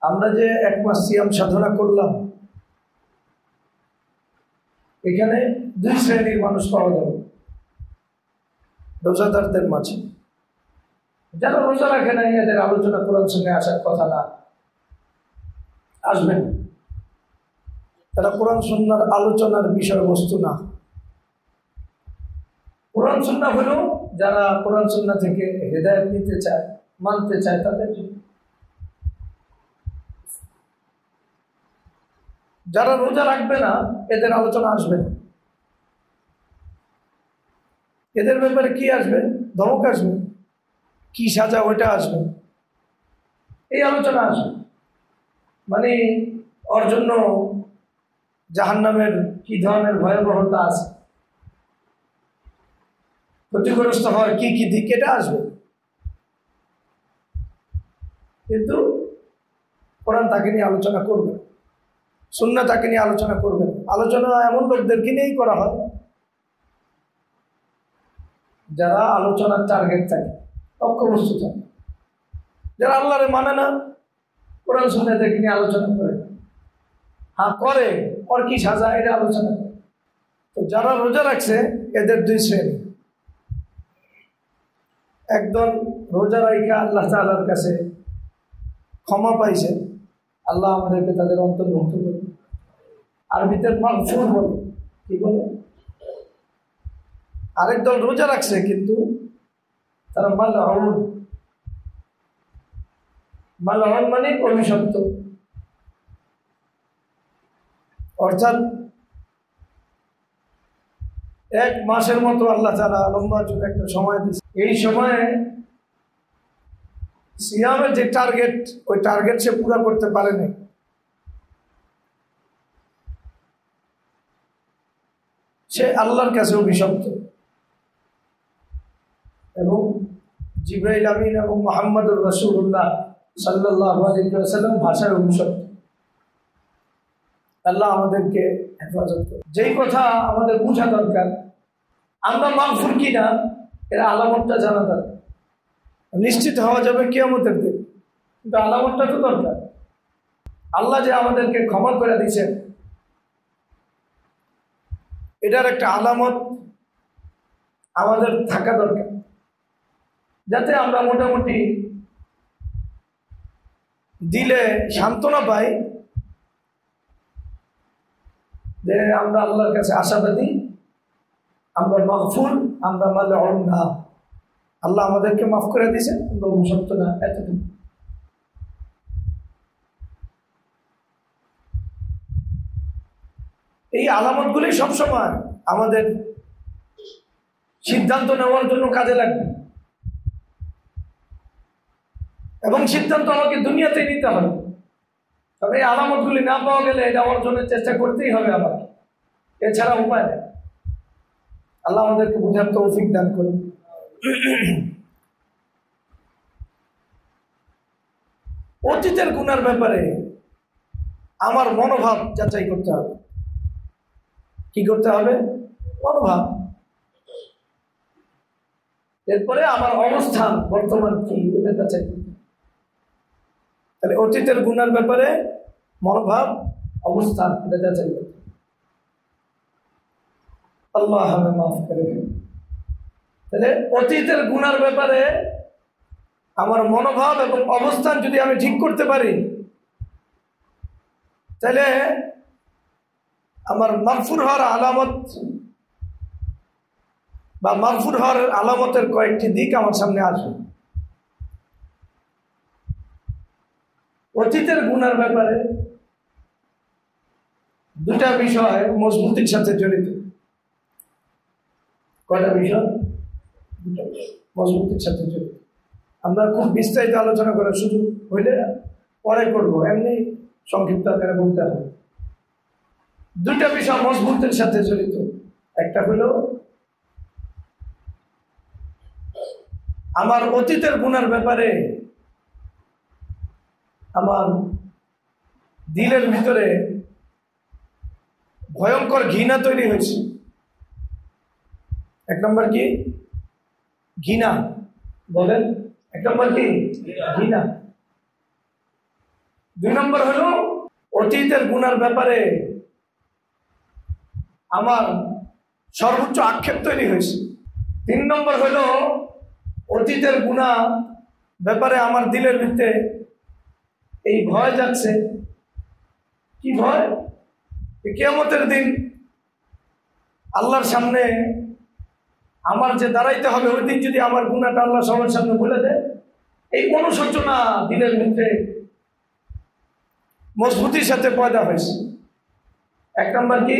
আমরা যে এক মাস সিয়াম সাধনা করলাম, এখানে দুই শ্রেণীর মানুষ পাওয়া যাবে রোজাদারদের মাঝে। যারা রোজা রাখে নাই এদের আলোচনা কোরআন সঙ্গে আসার কথা না, আসবেন, তারা কোরআন সুন্নাহর আলোচনার বিষয়বস্তু না। কোরআন সুন্নাহ হলো যারা কোরআন সুন্নাহ থেকে হেদায়েত নিতে চায়, মানতে চায় তাদের জন্য। যারা রোজা রাখবে না এদের আলোচনা আসবে না। এদের ব্যাপারে কি আসবে? ধমক আসবে, কি সাজা ওইটা আসবে, এই আলোচনা আসবে। মানে ওর জন্য জাহান্নামের কি ধরনের ভয়াবহতা আছে, ক্ষতিগ্রস্ত হওয়ার কি কি দিক, এটা আসবে। কিন্তু কোরআন তাকে নিয়ে আলোচনা করবে, সুন্নাহ তাকে নিয়ে আলোচনা করবে। আলোচনা এমন লোকদেরকে নিয়েই করা হয় যারা আলোচনার টার্গেট থাকে, লক্ষ্যবস্তু থাকে, যারা আল্লাহরে মানে না, কোরআন সুন্নাহ তাকে নিয়ে আলোচনা করে। হ্যাঁ করে, ওর কি সাজা, এটা আলোচনা করে। তো যারা রোজা রাখছে এদের দুই শ্রেণী। একদল রোজা রাখা আল্লাহ তাআলার কাছে ক্ষমা পাইছে, আল্লাহ আমাদেরকে তাদের অন্তর্ভুক্ত করবে। আরবিতে মাগফুর বলে, কি বলে? আরেক দল রোজা রাখছে কিন্তু তারা মালউন। মালউন মানে অভিশপ্ত, অর্থাৎ এক মাসের মতো আল্লাহ তাআলা লম্বা যুগ একটা সময় দিয়েছে। এই সময়ে সিয়ামের যে টার্গেট, ওই টার্গেট সে পুরো করতে পারেনি। সে আল্লাহর কাছে অভিশপ্ত এবং জিবরাইল আমিন এবং মুহাম্মদুর রাসূলুল্লাহ সাল্লাল্লাহু আলাইহি ওয়াসাল্লাম ভাষায় অভিশপ্ত। আল্লাহ আমাদেরকে হেফাজত করে। যেই কথা আমাদের বোঝা দরকার, আমরা মাগফুর কিনা এর আলামতটা জানা দরকার। নিশ্চিত হওয়া যাবে কিয়ামতের দিন, কিন্তু আলামতটা তো দরকার। আল্লাহ যে আমাদেরকে ক্ষমা করে দিয়েছেন, এটার একটা আলামত আমাদের থাকা দরকার, যাতে আমরা মোটামুটি দিলে সান্ত্বনা পাই যে আমরা আল্লাহর কাছে আশাবাদী, আমরা মাগফুর, আমরা মালউন না। আল্লাহ আমাদেরকে মাফ করে দিয়েছেন, আমরা অভিশপ্ত না, এতটুকু। এই আলামতগুলি সবসময় আমাদের সিদ্ধান্ত নেওয়ার জন্য কাজে লাগবে, এবং সিদ্ধান্ত আমাকে দুনিয়াতে নিতে হবে। তবে এই আলামতগুলি না পাওয়া গেলে এটা অর্জনের চেষ্টা করতেই হবে আমাকে, এছাড়া উপায় নেই। আল্লাহ আমাদেরকে বুঝার তৌফিক দান করুন। অতীতের গুনার ব্যাপারে আমার মনোভাব যাচাই করতে হবে। কি করতে হবে? মনোভাব। এরপরে আমার অবস্থান বর্তমান কি, এটা যাচাই করতে হবে। তাহলে অতীতের গুনার ব্যাপারে মনোভাব, অবস্থান, এটা যাচাই করতে হবে। আল্লাহ আমাকে মাফ করে। তাহলে অতীতের গুনার ব্যাপারে আমার মনোভাব এবং অবস্থান যদি আমি ঠিক করতে পারি, তাহলে আমার মাগফুর হওয়ার আলামত বা মাগফুর হওয়ার আলামতের কয়েকটি দিক আমার সামনে আসবে। অতীতের গুনার ব্যাপারে দুটা বিষয় মজবুতির সাথে জড়িত। কয়টা বিষয়? দুটা বিষয় মজবুতির সাথে জড়িত। আমরা খুব বিস্তারিত আলোচনা করার সুযোগ হইলে পরে করবো, এমনি সংক্ষিপ্ত আকারে বলতে হবে। দুটা বিষয় মজবুতের সাথে জড়িত। একটা হলো আমার অতীতের গুনার ব্যাপারে আমার দিলের ভিতরে ভয়ঙ্কর ঘৃণা তৈরি হয়েছে। এক নম্বর কি? ঘৃণা। বলেন, এক নম্বর কি? ঘৃণা। 2 নম্বর হলো অতীতের গুনার ব্যাপারে আমার সর্বোচ্চ আক্ষেপ তৈরি হয়েছে। 3 নম্বর হলো অতীতের গুনাহ ব্যাপারে আমার দিলের ভিতরে এই ভয় যাচ্ছে। কি ভয়? কিয়ামতের দিন আল্লাহর সামনে আমার যে দাঁড়াইতে হবে, ওই দিন যদি আমার গুনাহটা আল্লাহ সবার সামনে বলে দেয়, এই অনুশোচনা দিলের ভিতরে মজবুতির সাথে পয়দা হয়েছে। 1 নম্বর কি?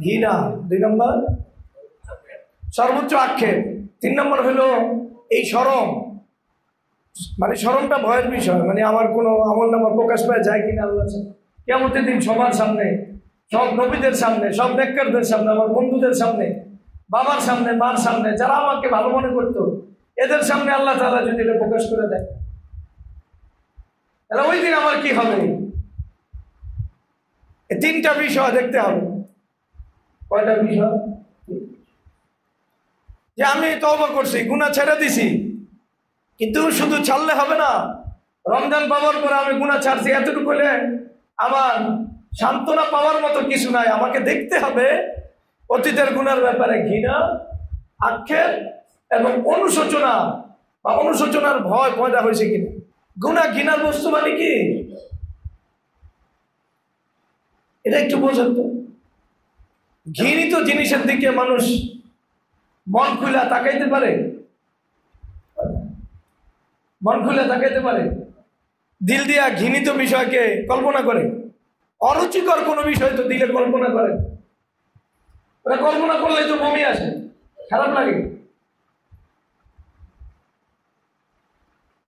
ঘৃণা। 2 নম্বর সর্বোচ্চ আক্ষেপ। 3 নম্বর হলো এই শরম, মানে শরমটা ভয়ের বিষয়, মানে আমার কোনো আমল নামা প্রকাশ পায় যায় কিনা আল্লাহ কিয়ামতের দিন সবার সামনে, সব নবীদের সামনে, সব নেককারদের সামনে, আমার বন্ধুদের সামনে, বাবার সামনে, মার সামনে, যারা আমাকে ভালো মনে করতো, এদের সামনে আল্লাহ তাআলা যদি এটা প্রকাশ করে দেয়, তাহলে ওই দিন আমার কি হবে? এই 3টা বিষয় দেখতে হবে। কয়টা বিষয়? যে আমি তওবা করছি, গুনাহ ছেড়ে দিছি, কিন্তু শুধু ছাড়লে হবে না। রমজান পাওয়ার পরে আমি গুনাহ ছাড়ছি এতটুকু হলে আমার সান্ত্বনা পাওয়ার মতো কিছু নাই। আমাকে দেখতে হবে অতীতের গুনার ব্যাপারে ঘৃণা, আক্ষেপ এবং অনুশোচনা বা অনুশোচনার ভয় পয়দা হয়েছে কিনা। গুনাহ ঘৃণার বস্তু মানে কি এটা একটু বোঝেন তো। ঘৃণিত জিনিসের দিকে মানুষ মন খুলে তাকাইতে পারে? মন খুলে তাকাইতে পারে? দিল দিয়া ঘৃণিত বিষয়কে কল্পনা করে? অরুচিকর কোনো বিষয় তো দিলে কল্পনা করে। ওরা কল্পনা করলে তো বমি আসে, খারাপ লাগে।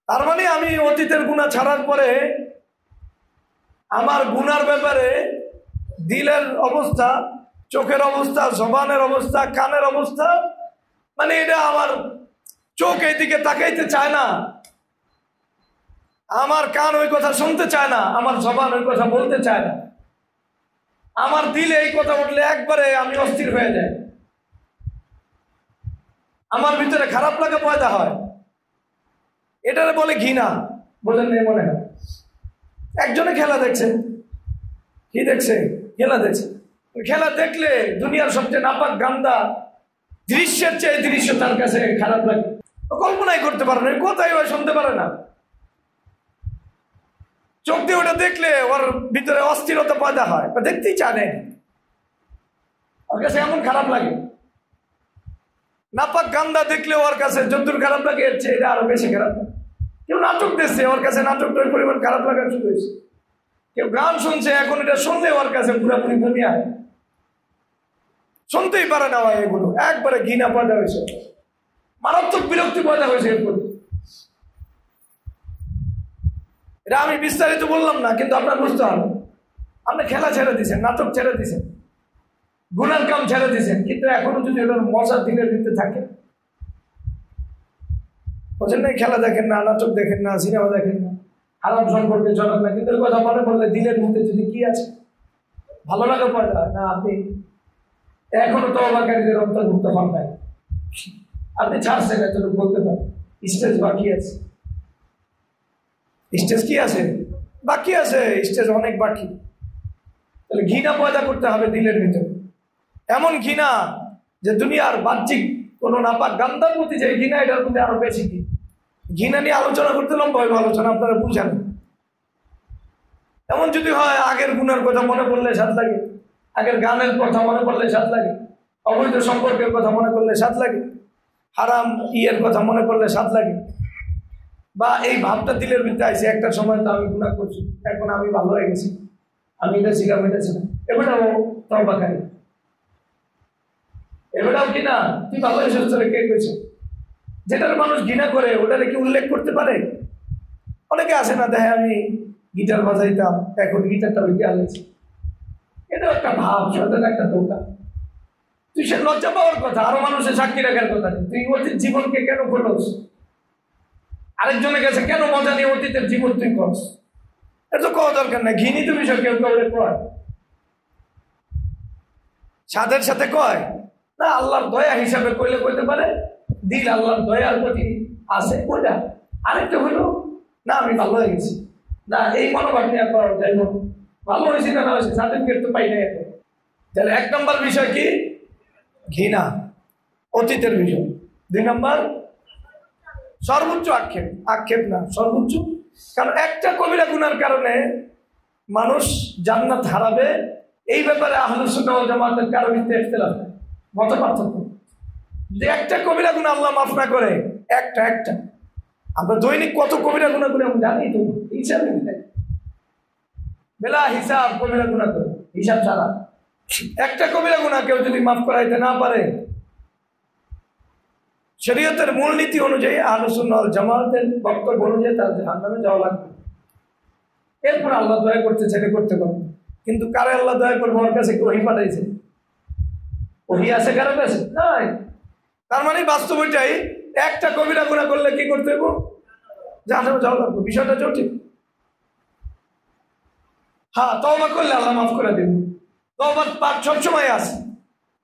তার মানে আমি অতীতের গুনাহ ছাড়ার পরে আমার গুনার ব্যাপারে দিলের অবস্থা, চোখের অবস্থা, জবানের অবস্থা, কানের অবস্থা, মানে এটা আমার চোখ এইদিকে তাকাইতে চায় না, আমার কান ওই কথা শুনতে চায় না, আমার জবান ওই কথা বলতে চায় না, আমার দিলে এই কথা উঠলে একবারে আমি অস্থির হয়ে যাই, আমার ভিতরে খারাপ লাগা পয়দা হয়। এটারে বলে ঘৃণা। বোঝেন নেই মনে হয়? একজনে খেলা দেখছে, কি দেখছে? খেলা দেখছে। খেলা দেখলে দুনিয়ার সবচেয়ে নাপাক গান্দা দৃশ্যের চেয়ে দৃশ্য তার কাছে খারাপ লাগে, কল্পনাই করতে পারে না, কোথায় ওই শুনতে পারে না। চোখ দিয়ে ওটা দেখলে ওর ভিতরে অস্থিরতা পয়দা হয়, দেখতেই চায় না, ওর কাছে এমন খারাপ লাগে। নাপাক গান্দা দেখলে ওর কাছে যতদূর খারাপ লাগে এর চেয়ে এটা আরো বেশি খারাপ লাগে। কেউ নাটক দেখছে, ওর কাছে নাটকটা ওই পরিমাণ খারাপ লাগা শুরু হয়েছে। কেউ গান শুনছে, এখন এটা শুনলে ওর কাছে পুরোপুরি দুনিয়া শুনতেই পারে না। এগুলো একবারে ঘৃণা পয়দা হয়েছে, মারাত্মক বিরক্তি পয়দা হয়েছে এরপর। এটা আমি বিস্তারিত বললাম না, কিন্তু আপনার বুঝতে হবে। আপনি খেলা ছেড়ে দিয়েছেন, নাটক ছেড়ে দিয়েছেন, গুনার কাম ছেড়ে দিয়েছেন, কিন্তু এখনো যদি ওটার মজা দিনের ভিতরে থাকে, বোঝেন না? খেলা দেখেন না, নাটক দেখেন না, সিনেমা দেখেন না, হারাম সম্পর্কে জড়ান না, কিন্তু কথা মনে পড়লে দিলের মধ্যে যদি কি আছে ভালো লাগা পয়দা না, আপনি এখনো তওবাকারীদের অন্তর্ভুক্ত হন নাই। আপনি ছাড়ছেন, এতটুকু বলতে পারেন। স্টেজ বাকি আছে। স্টেজ কি আছে? বাকি আছে, স্টেজ অনেক বাকি। তাহলে ঘৃণা পয়দা করতে হবে দিলের ভিতরে, এমন ঘৃণা যে দুনিয়ার বাহ্যিক কোনো নাপাক গান্ধার প্রতি যে ঘৃণা, এটার মধ্যে আরো বেশি কি ঘৃণা নিয়ে আলোচনা করতে লম্বা আলোচনা, আপনারা বুঝান। এমন যদি হয় আগের গুনার কথা মনে পড়লে স্বাদ লাগে, আগের গানের কথা মনে পড়লে স্বাদ লাগে, অবৈধ সম্পর্কের কথা মনে করলে স্বাদ লাগে, হারাম ইয়ের কথা মনে করলে স্বাদ লাগে, বা এই ভাবটা দিলের ভিতরে আছে একটা সময় তো আমি গুনাহ করছি, এখন আমি ভালো হয়ে গেছি, আমি এটা ছিলাম, এটা ছিলাম, এবারও তওবাকারী, এবারও কিনা তুই ভালো এসেছিস, কে কইছে? যেটার মানুষ ঘৃণা করে ওটারে কি উল্লেখ করতে পারে? অনেকে আসে না, দেখে আমি গিটার বাজাইতাম, এখন গিটারটা ওইকে আলেছি, এটা একটা ভাব, সাধারণ একটা দোকান। তুই সে লজ্জা পাওয়ার কথা, আরো মানুষের সাক্ষী রাখার কথা নেই। তুই অতীত জীবনকে কেন খোলস? আরেকজনের কাছে কেন মজা নিয়ে অতীতের জীবন তুই করস? এত কওয়া দরকার নাই। ঘৃণিত বিষয় কেউ কাউরে কয়, সাদের সাথে কয় না, আল্লাহর দয়া হিসাবে কইলে কইতে পারে, দিল আল্লাহর দয়ার প্রতি আছে ওইটা। আরেকটা হইল না, আমি ভালো হয়ে গেছি, না, এই মনোভাব নিয়ে করা যায় না, ভালো হয়েছে না হয়েছে সার্টিফিকেট তো পাই নাই। তাহলে 1 নম্বর বিষয় কি? ঘৃণা, অতীতের বিষয়। 2 নম্বর সর্বোচ্চ আক্ষেপ। আক্ষেপ না, সর্বোচ্চ। কারণ একটা কবিরা গুনার কারণে মানুষ জান্নাত হারাবে, এই ব্যাপারে আহলুস সুন্নাহ ওয়াল জামাতের কারো ভিত্তিতে ইখতিলাফ, মত পার্থক্য। যে একটা কবিরা গুনাহ আল্লাহ মাফ না করে, একটা আমরা দৈনিক কত কবিরা গুনাহ করে আমরা জানি তো, হিসাব নেই, বেলা হিসাব কবিরা গুনাহ করে, হিসাব ছাড়া। একটা কবিরা গুনাহ কেউ যদি মাফ করাইতে না পারে, শরীয়তের মূলনীতি অনুযায়ী আহলুস সুন্নাহ ওয়াল জামাতের বক্তব্য অনুযায়ী তার জাহান্নামে যাওয়া লাগবে। এরপর আল্লাহ দয়া করতে চাইলে করতে পারবে, কিন্তু কারে আল্লাহ দয়া করবে? ওর কাছে কি ওহী পাঠাইছে? ওহী আছে কারো কাছে? নাই। তার মানে বাস্তব এটাই, একটা কবিরা গুনাহ করলে কি করতে হবে? জাহান্নামে যাওয়া লাগবে। বিষয়টা জটিল। হ্যাঁ, তওবা করলে আল্লাহ মাফ করে দেবেন, তওবার পাক সবসময় আছে।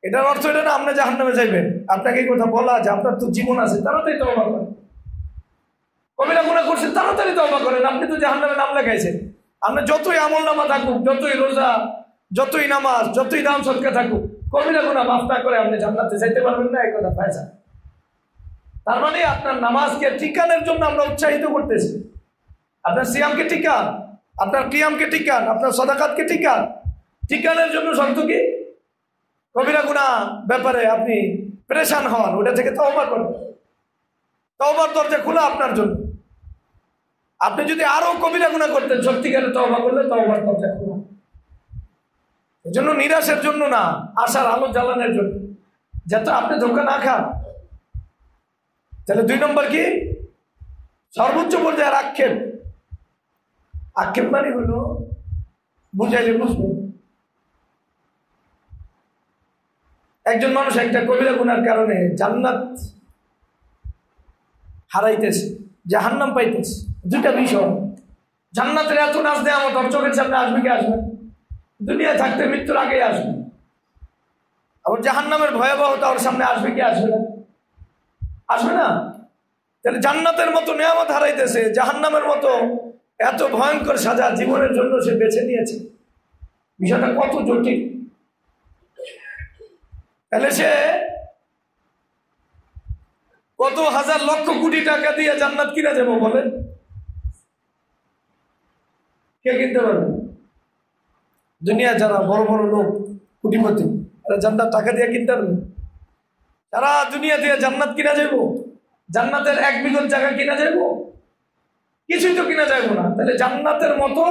এটার অর্থ এটা না আপনি জাহান্নামে যাইবেন। আপনাকে এই কথা বলা যে আপনার তো জীবন আছে, তাড়াতাড়ি তওবা করেন। কবিরা গুনাহ করছেন, তাড়াতাড়ি তওবা করেন। আপনি তো জাহান্নামে নাম লেখাইছেন। আপনার যতই আমল নামা থাকুক, যতই রোজা, যতই নামাজ, যতই দান সদকা থাকুক, কবিরা গুনাহ মাফ না করে আপনি জান্নাতে যাইতে পারবেন না, এই কথা পাইছা। তার মানে আপনার নামাজকে টিকানোর জন্য আমরা উৎসাহিত করতেছি। আপনার সিয়ামকে টিকান, আপনার কিয়ামকে টিকান, আপনার সাদাকাতকে টিকান। টিকানোর জন্য শর্ত কি? কবিরা গুনাহ ব্যাপারে আপনি পেরেশান হন, ওটা থেকে তওবা করেন। তওবার দরজা খোলা আপনার জন্য। আপনি যদি আরো কবিরা গুনাহ করতেন, সত্যিকারে তওবা করলে তওবার দরজা খোলা। এজন্য নিরাশের জন্য না, আশার আলো জ্বালানোর জন্য, যাতে আপনি ধোঁকা না খান। তাহলে 2 নম্বর কি? সর্বোচ্চ পর্যায়ের আক্ষেপ। আক্ষেপ মানে হলো, বুঝাইলে বুঝবেন, একজন মানুষ একটা কবিরা গুনার কারণে জান্নাত হারাইতেছে, জাহান্নাম পাইতেছে। 2টা বিষয়। জান্নাতের এত নাজ নেয়ামত ওর চোখের সামনে আসবে কি আসবে? দুনিয়ায় থাকতে মৃত্যুর আগেই আসবে। আবার জাহান্নামের ভয়াবহতা ওর সামনে আসবে কি আসবে না? আসবে না। তাহলে জান্নাতের মতো নেয়ামত হারাইতেছে, জাহান্নামের মতো এত ভয়ঙ্কর সাজা জীবনের জন্য সে বেছে নিয়েছে। বিষয়টা কত জটিল। তাহলে সে কত হাজার লক্ষ কোটি টাকা দিয়ে জান্নাত কিনা যাবো বলেন? কে কিনতে পারবে? দুনিয়া যারা বড় বড় লোক, কোটিপতি, তারা জান্নাত টাকা দিয়ে কিনতে পারবে? সারা দুনিয়া দিয়ে জান্নাত কিনা যাবো? জান্নাতের 1 বিঘত জায়গা কিনা যাবো? কিছুই তো কিনা যাবো না। তাহলে জান্নাতের মতো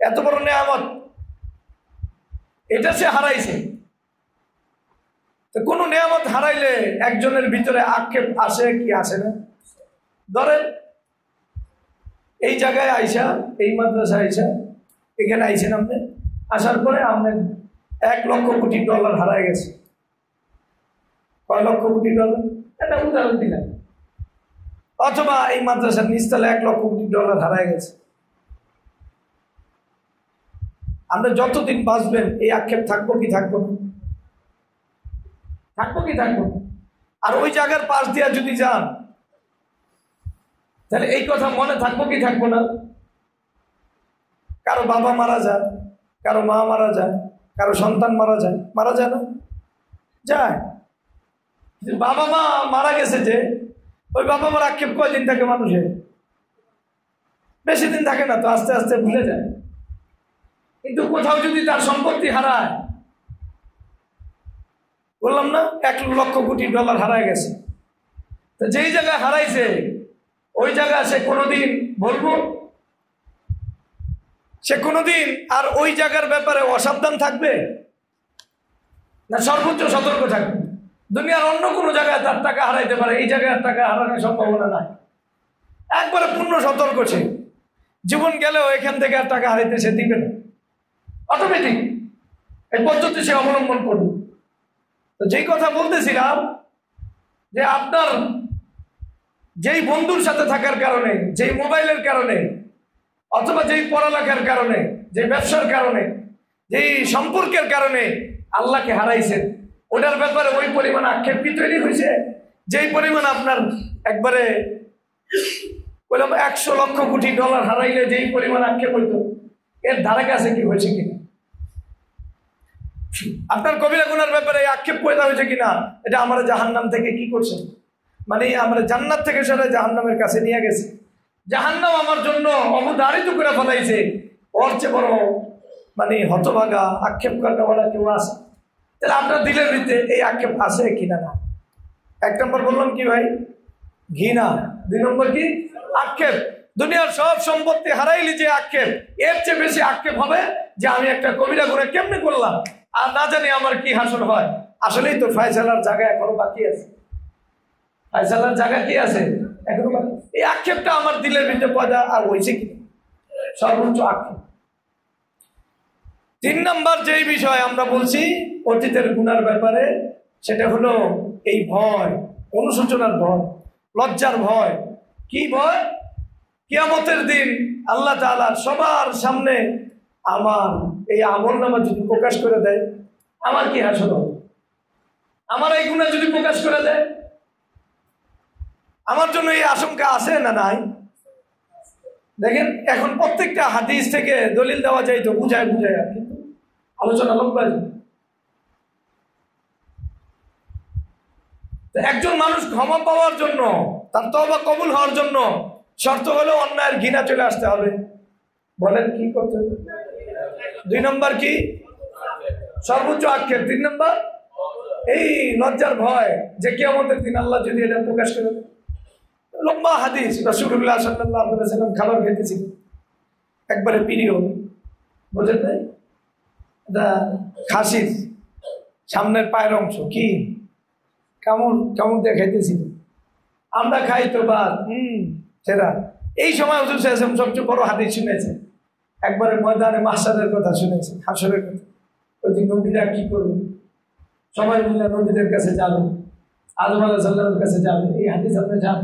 এত বড় নেয়ামত, এটা সে হারাইছে। তো কোনো নেয়ামত হারাইলে একজনের ভিতরে আক্ষেপ আসে কি আসে না? ধরেন এই জায়গায় আইসা, এই মাদ্রাসা আইসা, এখানে আইসেন আপনি, আসার পরে আপনার $1 লক্ষ কোটি হারায় গেছে। কয় লক্ষ কোটি ডলার? এটা উদাহরণ দিলাম। অথবা এই মাদ্রাসার নিচতলা $1 লক্ষ কোটি হারায় গেছে। আমরা যতদিন বাঁচবেন এই আক্ষেপ থাকবো কি থাকবো না? থাকবো কি থাকবো? আর ওই জায়গার পাশ দিয়া যদি যান, তাহলে এই কথা মনে থাকবো কি থাকবো না? কারো বাবা মারা যায়, কারো মা মারা যায়, কারো সন্তান মারা যায়, মারা যায় না? যায়। বাবা মা মারা গেছে, যে ওই বাবা মার আক্ষেপ কয়দিন থাকে মানুষের? বেশি দিন থাকে না তো, আস্তে আস্তে ভুলে যায়। কিন্তু কোথাও যদি তার সম্পত্তি হারায়, বললাম না $1 লক্ষ কোটি হারায় গেছে, তো যেই জায়গায় হারাইছে ওই জায়গায় সে কোনোদিন বলবো, সে কোনোদিন আর ওই জায়গার ব্যাপারে অসাবধান থাকবে না? সর্বোচ্চ সতর্ক থাকবে। দুনিয়ার অন্য কোনো জায়গায় তার টাকা হারাইতে পারে, এই জায়গায় টাকা হারানোর সম্ভাবনা নাই। একবারে পূর্ণ সতর্ক সে। জীবন গেলেও এখান থেকে আর টাকা হারাইতে সে দিবে না, অটোমেটিক এই পদ্ধতি সে অবলম্বন করবে। তো যেই কথা বলতেছিলাম, যে আপনার যেই বন্ধুর সাথে থাকার কারণে, যেই মোবাইলের কারণে, অথবা যেই পড়ালেখার কারণে, যে ব্যবসার কারণে, যেই সম্পর্কের কারণে আল্লাহকে হারাইছেন, ওটার ব্যাপারে ওই পরিমাণ আক্ষেপ কি তৈরি হয়েছে? যেই পরিমাণ আপনার একবারে বললাম 100 লক্ষ কোটি ডলার হারাইলে যেই পরিমাণ আক্ষেপ হইতো, এর ধারে কাছে কি হয়েছে কিনা? আপনার কবিরা গুনার ব্যাপারে আক্ষেপ পয়দা হয়েছে কিনা? এটা আমরা জাহান্নাম থেকে কি করছে, মানে আমরা জান্নাত থেকে সেটা জাহান্নামের কাছে নিয়ে গেছে। জাহান্নাম আমার জন্য অবধারিত করে ফেলাইছে। ওর চেয়ে বড় মানে হতভাগা আক্ষেপ করার কেউ আছে? তাহলে আপনার দিলের ভিতরে এই আক্ষেপ আছে কিনা? না। 1 নম্বর বললাম কি ভাই? ঘৃণা। 2 নম্বর কি? আক্ষেপ। দুনিয়ার সব সম্পত্তি হারাইলি যে আক্ষেপ, এর চেয়ে বেশি আক্ষেপ হবে যে আমি একটা কবিরা গুনাহ কেমনে করলাম, আর না জানি আমার কি হাসল হয়। আসলেই তো ফয়সালার জায়গা এখনো বাকি আছে। ফয়সালার জায়গা কি আছে এখনো বাকি। এই আক্ষেপটা আমার দিলের ভিতরে পয়দা আর হয়েছে কি? সর্বোচ্চ আক্ষেপ। 3 নম্বর যেই বিষয় আমরা বলছি অতীতের গুনার ব্যাপারে, সেটা হলো এই ভয়, অনুশোচনার ভয়, লজ্জার ভয়। কি ভয়? কিয়ামতের দিন আল্লাহ তাআলা সবার সামনে আমার এই আমলনামা যদি প্রকাশ করে দেয়, আমার কি হাসল হবে? আমার এই গুনাহ যদি প্রকাশ করে দেয়, আমার জন্য এই আশঙ্কা আছে না নাই? দেখেন এখন প্রত্যেকটা হাদিস থেকে দলিল দেওয়া যায় তো বুঝায় বুঝায়, কিন্তু আলোচনা লম্বা। একজন মানুষ ক্ষমা পাওয়ার জন্য, তার তওবা কবুল হওয়ার জন্য শর্ত হলো অন্যায়ের ঘৃণা চলে আসতে হবে। বলেন কি করতে হবে? 2 নম্বর কি? সর্বোচ্চ আক্ষেপ। 3 নম্বর এই লজ্জার ভয় যে কিয়ামতের দিন আল্লাহ যদি এটা প্রকাশ করে। লম্বা হাদিস, রাসূলুল্লাহ সাল্লাল্লাহু আলাইহি ওয়াসাল্লাম খাবার খেতেছিল, একবারে প্রিয়, বুঝেন নাই? খাসির সামনের পায়ের অংশ কি কেমন কেমন দেখাইতেছিল। আমরা খাই তো বা সেরা। এই সময় হুজুর সাল্লাল্লাহু আলাইহি ওয়াসাল্লাম সবচেয়ে বড় হাদিস শুনেছে, একবারে ময়দানে মাহশারের কথা শুনেছে, হাসরের কথা। ওই দিন নবীরা কি করবে? সবাই মিলে নবীদের কাছে যাবে, আদম আলাইহিস সালামের কাছে যাবে। এই হাদিস আপনি যান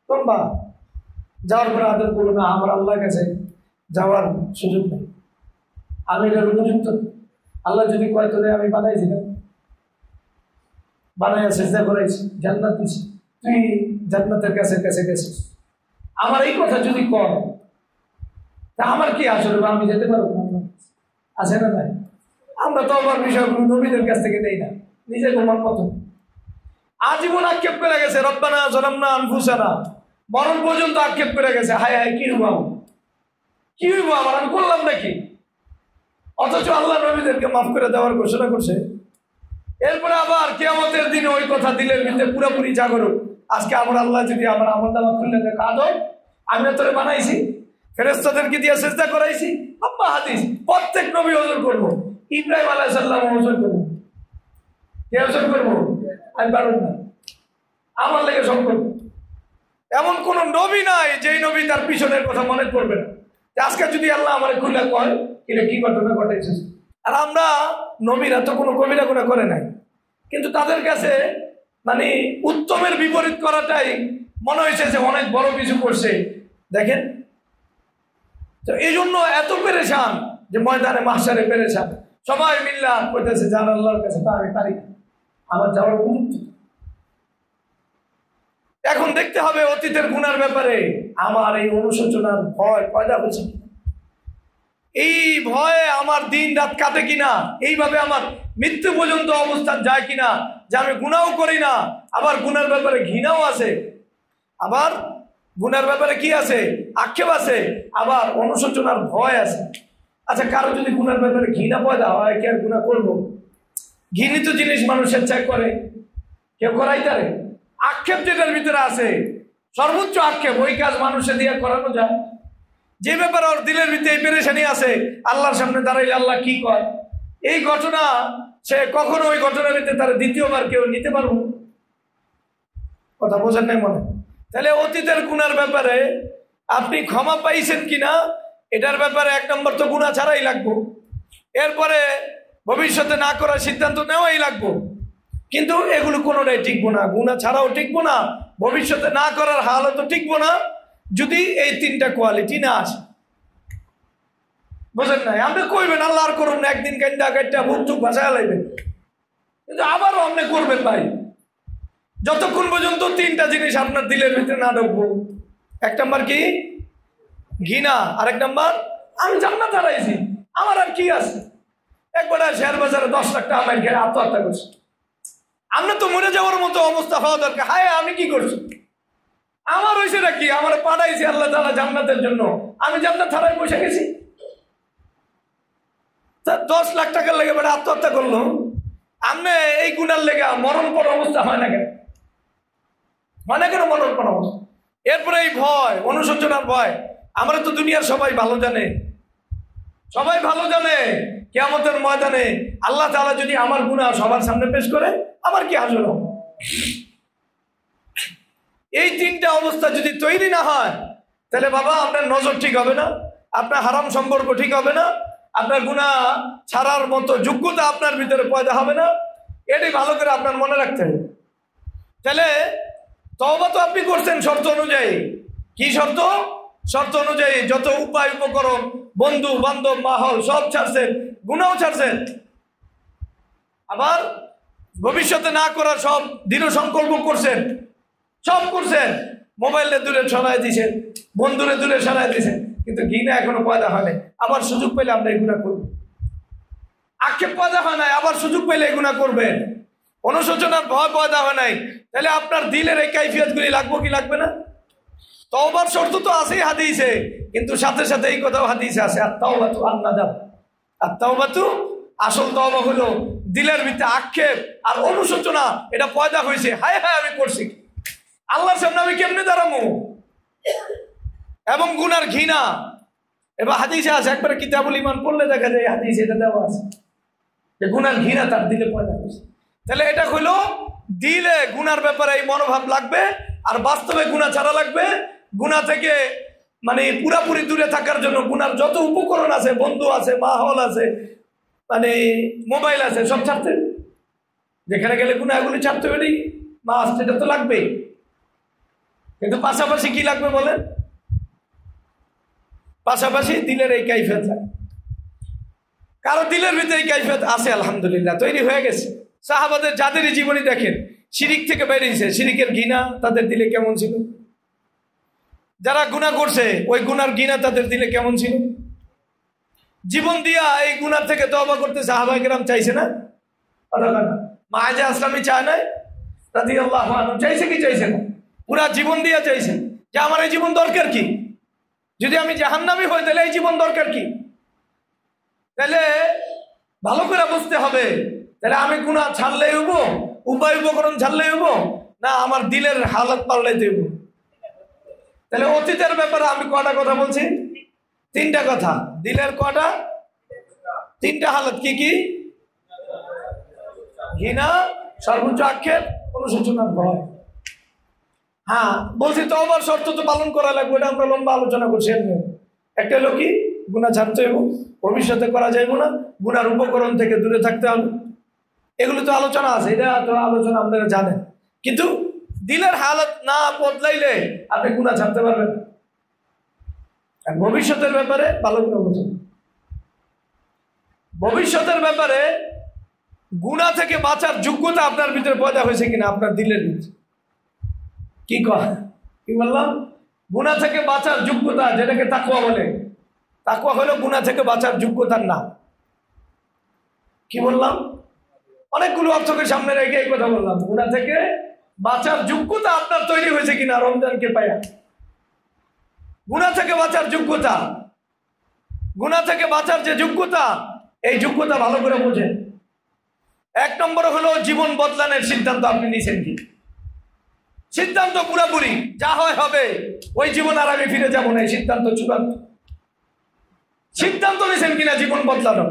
লম্বা। যাওয়ার পরে আদম বলল, না আমার আল্লাহর কাছে যাওয়ার সুযোগ নেই, আমি এটার উপযুক্ত। আল্লাহ যদি কয় তোরে আমি বানাইছিলাম, বানাইয়া সেজদা করাইছি, জান্নাত দিছি, তুই জান্নাতের কাছে কাছে গেছিস, আমার এই কথা যদি কর তা আমার কি আসলে আমি যেতে পারবো না? আছে না নাই? আমরা তো আমার বিষয়গুলো নবীদের কাছ থেকে দেই না, নিজের মন মতো আজীবন আক্ষেপ করে গেছে। রব্বানা যালামনা আনফুসানা, মরণ পর্যন্ত আক্ষেপ করে গেছে। হায় হায় কি হইব, কি হইব আমার, আমি করলাম নাকি? অথচ আল্লাহ নবীদেরকে মাফ করে দেওয়ার ঘোষণা করছে। এরপরে আবার কিয়ামতের দিনে ওই কথা দিলের ভিতরে পুরোপুরি জাগরুক। আজকে আমার আল্লাহ যদি আমার আমলনামা খুলে দেয়, আদম আমি তোরে বানাইছি, ফেরেশতাদেরকে দিয়ে সেজদা করাইছি, লম্বা হাদিস, প্রত্যেক নবী ওযর করবো। ইব্রাহিম আলাইহিস সালাম ওযর করবো, কে ওযর করবো? আমি পারব না, আমার লেগে সব করবো। এমন কোন নবী নাই যেই নবী তার পিছনের কথা মনে করবে না। আজকে যদি আল্লাহ আমার খুলে কয় এটা কি ঘটনা ঘটাইছে। আর আমরা নবীরা তো কোনো কবিরা গুনাহ করে নাই, কিন্তু তাদের কাছে মানে উত্তমের বিপরীত করাটাই মনে হয়েছে যে অনেক বড় কিছু করছে। দেখেন তো এই জন্য এত পেরেশান যে ময়দানে মাহশারে পেরেশান, সবাই মিল্লা কইতেছে জান আল্লাহর কাছে তা আমি পারি না, আমার যাওয়ার উপযুক্ত। এখন দেখতে হবে অতীতের গুনার ব্যাপারে আমার এই অনুশোচনার ভয় পয়দা হচ্ছে, এই ভয়ে আমার দিন রাত কাটে কিনা, এইভাবে আমার মৃত্যু পর্যন্ত অবস্থান যায় কিনা, যে আমি গুনাহও করি না, আবার গুনার ব্যাপারে ঘৃণাও আছে, আবার গুনার ব্যাপারে কি আছে? আক্ষেপ আছে, আবার অনুশোচনার ভয় আছে। আচ্ছা কারো যদি গুনার ব্যাপারে ঘৃণা পয়দা হয়, কে আর গুনাহ করবো? ঘৃণিত জিনিস মানুষের চেক করে, কেউ করাইতারে। আক্ষেপ যেটার ভিতরে আছে, সর্বোচ্চ আক্ষেপ, ওই কাজ মানুষের দিয়ে করানো যায়। যে ব্যাপারে ওর দিলের ভিতরে পেরেশানি আছে, আল্লাহর সামনে দাঁড়াইলে আল্লাহ কি কয়, এই ঘটনা সে কখনো ওই ঘটনার ভিতরে তার দ্বিতীয়বার কেউ নিতে পারবো। কথা বোঝেন নাই মনে? তাহলে অতীতের গুনার ব্যাপারে আপনি ক্ষমা পাইছেন কিনা এটার ব্যাপারে 1 নম্বর তো গুনাহ ছাড়াই লাগবো, এরপরে ভবিষ্যতে না করার সিদ্ধান্ত নেওয়াই লাগবো। কিন্তু এগুলো কোনোটাই টিকবো না, গুনাহ ছাড়াও টিকবো না, ভবিষ্যতে না করার হালতও টিকবো না, যদি এই 3টা কোয়ালিটি না আসে। বুঝেন নাই? আপনি কইবেন আল্লাহ আর করুন না, একদিন কাইন্দা কাইটা ভুকচুক ভাষায় লাইবেন, কিন্তু আবারও আপনি করবেন ভাই, যতক্ষণ পর্যন্ত 3টা জিনিস আপনার দিলের ভিতরে না ঢুকবো। এক নম্বর কি ঘৃণা, আরেক নম্বর আমি জান্নাত হারাইছি, আমার আর কি আছে। একবার শেয়ার বাজারে 10 লাখ টাকা মাইর খেয়ে আত্মহত্যা করছি। আমরা তো মরে যাওয়ার মতো অবস্থা হওয়া দরকার। হায় আমি কি করছি, আমার হয়েছে নাকি, আমার পাঠাইছি আল্লাহ তাআলা জান্নাতের জন্য, আমি জান্নাত হারাই বসে গেছি। 10 লাখ টাকার লেগে বেটা আত্মহত্যা করলো, আমি এই গুণার লেগে মরণ পর অবস্থা হয় না কেন, হয় না কেন মরণ পর অবস্থা? এরপরে এই ভয়, অনুশোচনার ভয়। আমরা তো দুনিয়ার সবাই ভালো জানে, সবাই ভালো জানে কিয়ামতের ময়দানে আল্লাহ তাআলা যদি আমার গুনাহ সবার সামনে পেশ করে, আমার কি হাসল? এই তিনটা অবস্থা যদি তৈরি না হয়, তাহলে বাবা আপনার নজর ঠিক হবে না, আপনার হারাম সম্পর্ক ঠিক হবে না, আপনার গুনাহ ছাড়ার মতো যোগ্যতা আপনার ভিতরে পয়দা হবে না। এটাই ভালো করে আপনার মনে রাখতে হবে। তাহলে তওবা তো আপনি করছেন শর্ত অনুযায়ী। কি শর্ত? শর্ত অনুযায়ী যত উপায় উপকরণ, বন্ধু বান্ধব, মাহল সব ছাড়ছেন, গুনাহও ছাড়ছেন। আবার ভবিষ্যতে না করার সব দৃঢ় সংকল্প করছেন, সব করছেন। মোবাইলে দূরে সরাই দিয়েছেন, বন্ধুরে দূরে সরাই দিয়েছেন, কিন্তু ঘৃণা এখনো পয়দা হয় নাই। আবার সুযোগ পেলে আমরা এই গুনাহ করব। আক্ষেপ পয়দা হয় নাই, আবার সুযোগ পেলে এই গুনাহ করবেন। অনুশোচনার ভয় পয়দা হয় নাই, তাহলে আপনার দিলের এই কাইফিয়তগুলি লাগবে কি লাগবে না? তওবার শর্ত তো আছেই হাদিসে, কিন্তু সাথে সাথে এই কথাও হাদিসে আছে, আত-তাওবাতু আন-নাদাম। আত-তাওবাতু, আসল তওবা হলো দিলের ভিতরে আক্ষেপ আর অনুশোচনা এটা পয়দা হয়েছে, হায় হায় আমি করছি, আল্লাহর সামনে আমি কেমনে দাঁড়াবো, এবং গুনার ঘৃণা। এবার হাদিসে আছে, একবারে কিতাবুল ঈমান পড়লে দেখা যায় হাদিসে এটা দেওয়া আছে যে গুনার ঘৃণা তার দিলে পয়দা হয়েছে। তাহলে এটা হলো দিলে গুনার ব্যাপারে এই মনোভাব লাগবে, আর বাস্তবে গুনাহ ছাড়া লাগবে। গুনাহ থেকে মানে পুরাপুরি দূরে থাকার জন্য গুনার যত উপকরণ আছে, বন্ধু আছে, মাহল আছে, মানে মোবাইল আছে, সব ছাড়তে হবে। যেখানে গেলে গুনাহগুলি ছাড়তে হবে, মাস সেটা তো লাগবেই। কিন্তু পাশাপাশি কি লাগবে বলেন? পাশাপাশি দিলের এই কাইফিয়ত লাগবে। কারো দিলের ভিতরে এই কাইফিয়ত আছে আলহামদুলিল্লাহ, তৈরি হয়ে গেছে। সাহাবাদের যাদেরই জীবনী দেখেন, শিরিক থেকে বেরিয়েছে, শিরিকের ঘৃণা তাদের দিলে কেমন ছিল? যারা গুনাহ করছে ওই গুনার ঘৃণা তাদের দিলে কেমন ছিল? জীবন দিয়া এই গুনাহ থেকে তওবা করতে সাহাবায়ে কেরাম চাইছে না? মাহাজা আসলামী চায় নাই রাদিয়াল্লাহু আনহু, চাইছে কি চাইছে না? পুরা জীবন দিয়া চাইছেন যে আমার এই জীবন দরকার কি, যদি আমি জাহান্নামী হই তাহলে এই জীবন দরকার কি? তাহলে ভালো করে বুঝতে হবে, তাহলে আমি গুনাহ ছাড়লেই হবো, উপায় উপকরণ ছাড়লেই হবো, না আমার দিলের হালত পাল্টাইতে হবো? তাহলে অতীতের ব্যাপারে আমি কটা কথা বলছি? 3টা কথা। দিলের কটা? 3টা হালত। কি কি? ঘৃণা, সর্বোচ্চ আক্ষেপ, অনুশোচনার ভয়। হ্যাঁ বলছি তওবার শর্ত তো পালন করা লাগবে, এটা আমরা লম্বা আলোচনা করছি। একটা হলো কি, গুনাহ ছাড়তে হবে, ভবিষ্যতে করা যাইব না, গুনার উপকরণ থেকে দূরে থাকতে হবে। এগুলো তো আলোচনা আছে, এটা তো আলোচনা আপনারা জানেন। কিন্তু দিলের হালত না বদলাইলে আপনি গুনাহ ছাড়তে পারবেন। আর ভবিষ্যতের ব্যাপারে ভালো করে বুঝুন। ভবিষ্যতের ব্যাপারে গুনাহ থেকে বাঁচার যোগ্যতা আপনার ভিতরে পয়দা হয়েছে কিনা, আপনার দিলের ভিতরে। কি কয়, কি বললাম? গুনাহ থেকে বাঁচার যোগ্যতা, যেটাকে তাকওয়া বলে। তাকওয়া হলো গুনাহ থেকে বাঁচার যোগ্যতার নাম। কি বললাম? অনেকগুলো অর্থকে সামনে রেখে এই কথা বললাম। গুনাহ থেকে বাঁচার যোগ্যতা আপনার তৈরি হয়েছে কিনা রমজানকে পায়া। গুনাহ থেকে বাঁচার যোগ্যতা, গুনাহ থেকে বাঁচার যে যোগ্যতা, এই যোগ্যতা ভালো করে বোঝেন। 1 নম্বর হলো জীবন বদলানোর সিদ্ধান্ত আপনি নিছেন কি? সিদ্ধান্ত পুরাপুরি, যা হয় হবে, ওই জীবন আর আমি ফিরে যাব না, এই সিদ্ধান্ত চূড়ান্ত। সিদ্ধান্ত নিছেন কিনা জীবন বদলানো,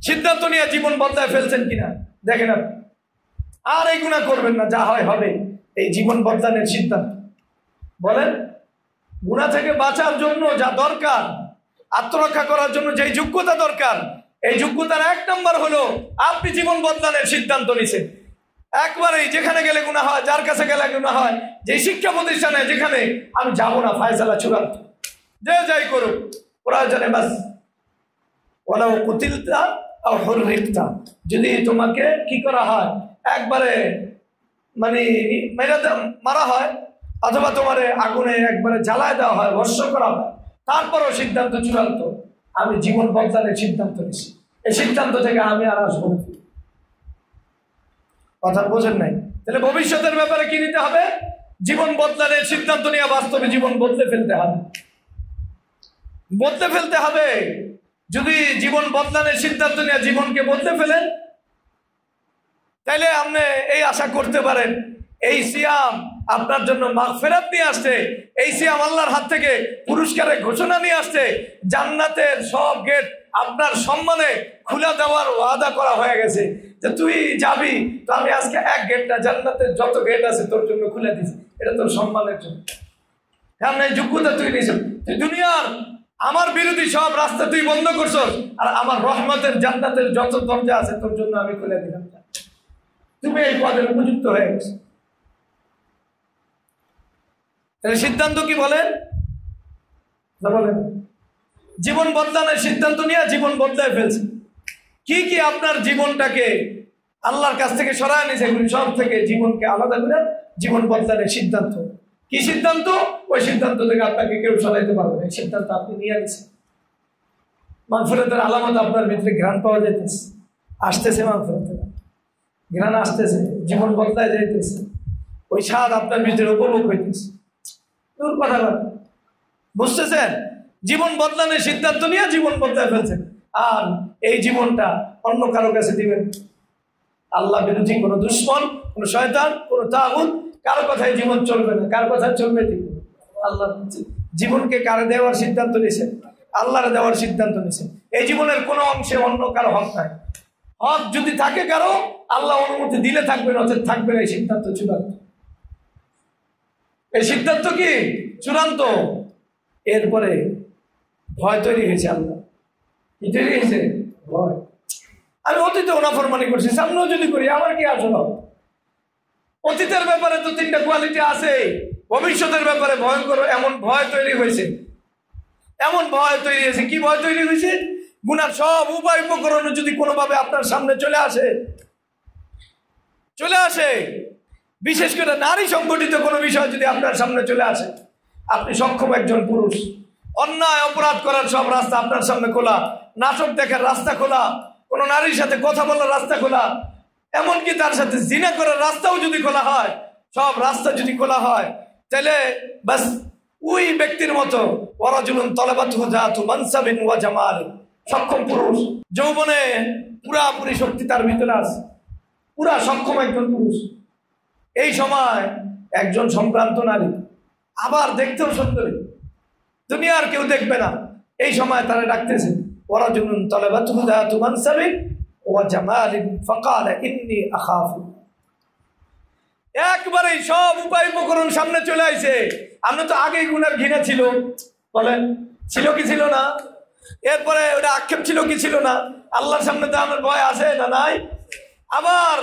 সিদ্ধান্ত নিয়ে জীবন বদলায় ফেলছেন কিনা দেখেন আপনি। আর এই গুনাহ করবেন না, যা হয় হবে, এই জীবন বদলানোর সিদ্ধান্ত। বলেন, গুনাহ থেকে বাঁচার জন্য যা দরকার, আত্মরক্ষা করার জন্য যে যোগ্যতা দরকার, এই যোগ্যতার 1 নম্বর হলো আপনি জীবন বদলানোর সিদ্ধান্ত নিছেন। একবারেই যেখানে গেলে গুনাহ হয়, যার কাছে গেলে গুনাহ হয়, যে শিক্ষা প্রতিষ্ঠানে যেখানে আমি যাব না, ফায়সালা চূড়ান্ত, যে যাই করুক, প্রয়োজনে বাস ওয়ালাউ কুতিলতা আও হুররিকতা, যদি তোমাকে কি করা হয়, একবারে মানে মারা হয়, অথবা তোমার আগুনে একবারে জ্বালায় দেওয়া হয়, ভস্ম করা হয়, তারপরও সিদ্ধান্ত চূড়ান্ত, আমি জীবন বদলানোর সিদ্ধান্ত নিছি, এই সিদ্ধান্ত থেকে আমি আর আসবো না। কথা বোঝেন নাই? তাহলে ভবিষ্যতের ব্যাপারে কি নিতে হবে? জীবন বদলানোর সিদ্ধান্ত নিয়ে বাস্তবে জীবন বদলে ফেলতে হবে, বদলে ফেলতে হবে। যদি জীবন বদলানোর সিদ্ধান্ত নিয়ে জীবনকে বদলে ফেলেন, তাইলে আপনি এই আশা করতে পারেন এই সিয়াম আপনার জন্য মাগফিরাত নিয়ে আসছে, এই সিয়াম আল্লাহর হাত থেকে পুরস্কারের ঘোষণা নিয়ে আসছে, জান্নাতের সব গেট আপনার সম্মানে খুলে দেওয়ার ওয়াদা করা হয়ে গেছে, যে তুই যাবি তো আমি আজকে এক গেটটা জান্নাতের যত গেট আছে তোর জন্য খুলে দিছি, এটা তোর সম্মানের জন্য। কারণ এই যোগ্যতা তুই নিয়েছ, তুই দুনিয়ার আমার বিরোধী সব রাস্তা তুই বন্ধ করছস, আর আমার রহমতের জান্নাতের যত দরজা আছে তোর জন্য আমি খুলে দিলাম, তুমি এই পদের উপযুক্ত হয়ে গেছো। তাহলে সিদ্ধান্ত কি বলেন? জীবন বদলানোর সিদ্ধান্ত নিয়ে জীবন বদলায় ফেলছে। কি কি আপনার জীবনটাকে আল্লাহর কাছ থেকে সরায় নিয়েছে, এগুলি সব থেকে জীবনকে আলাদা করে জীবন বদলানোর সিদ্ধান্ত। কি সিদ্ধান্ত? ওই সিদ্ধান্ত থেকে আপনাকে কেউ সরাইতে পারবে না, এই সিদ্ধান্ত আপনি নিয়ে নিয়েছেন। মাগফিরাতের আলামত আপনার ভিতরে ঘ্রাণ পাওয়া যাইতেছে, আসতেছে, মাগফিরাতের ঘ্রাণ আসতেছে, জীবন বদলায় যাইতেছে, ওই স্বাদ আপনার ভিতরে উপভোগ হইতেছে। কথা বুঝতেছেন? জীবন বদলানোর সিদ্ধান্ত নিয়ে জীবন বদলায় ফেলছেন, আর এই জীবনটা অন্য কারো কাছে দিবেন। আল্লাহ বিরোধী কোনো দুশ্মন, কোনো শয়তান, কোনো তাগুত, কারো কথায় জীবন চলবে না। কার কথায় চলবে? জীবন আল্লাহ। জীবনকে কারে দেওয়ার সিদ্ধান্ত নিয়েছেন? আল্লাহরে দেওয়ার সিদ্ধান্ত নিয়েছেন। এই জীবনের কোনো অংশে অন্য কারো হক নাই। হক যদি থাকে কারো, আল্লাহ অনুমতি দিলে থাকবে, নচেত থাকবে না। এই সিদ্ধান্ত চূড়ান্ত। এই সিদ্ধান্ত কি চূড়ান্ত? এরপরে ভয় তৈরি হয়েছে। আল্লাহ কি তৈরি হয়েছে? ভয়। আমি অতীতে নাফরমানি করছি, সামনেও যদি করি আমার কি আসল? অতীতের ব্যাপারে তো তিনটা কোয়ালিটি আছে, ভবিষ্যতের ব্যাপারে ভয়ঙ্কর এমন ভয় তৈরি হয়েছে, এমন ভয় তৈরি হয়েছে। কি ভয় তৈরি হয়েছে? গুনার সব উপায় উপকরণ যদি কোনোভাবে আপনার সামনে চলে আসে, বিশেষ করে নারী সংগঠিত কোনো বিষয় যদি আপনার সামনে চলে আসে, আপনি সক্ষম একজন পুরুষ, অন্যায় অপরাধ করার সব রাস্তা আপনার সামনে খোলা, নাটক দেখার রাস্তা খোলা, কোনো নারীর সাথে কথা বলার রাস্তা খোলা, এমনকি তার সাথে জিনা করার রাস্তাও যদি খোলা হয়, সব রাস্তা যদি খোলা হয়, তাহলে বাস ওই ব্যক্তির মতো ওয়ারাজুলুন তালাবাতহু যাতু মানসাবিন ওয়া জামাল, সক্ষম পুরুষ, যৌবনে পুরাপুরি শক্তি তার ভিতরে আছে, পুরা সক্ষম একজন পুরুষ। এই সময় একজন সম্ভ্রান্ত নারী, আবার দেখতেও সুন্দরী, দুনিয়ার কেউ দেখবে না, এই সময় তারা ডাকতেছে ওয়ারাজুলুন তালাবাতহু যাতু মানসাবিন ওয়া জামালিন ফাকালা ইন্নী আখাফু। একবারে সব উপায় উপকরণ সামনে চলে আইছে। আমরা তো আগেই গুনার ঘৃণা ছিল, বলেন ছিল কি ছিল না? এরপরে ওটা আক্ষেপ ছিল কি ছিল না? আল্লাহর সামনে তো আমার ভয় আছে না নাই? আবার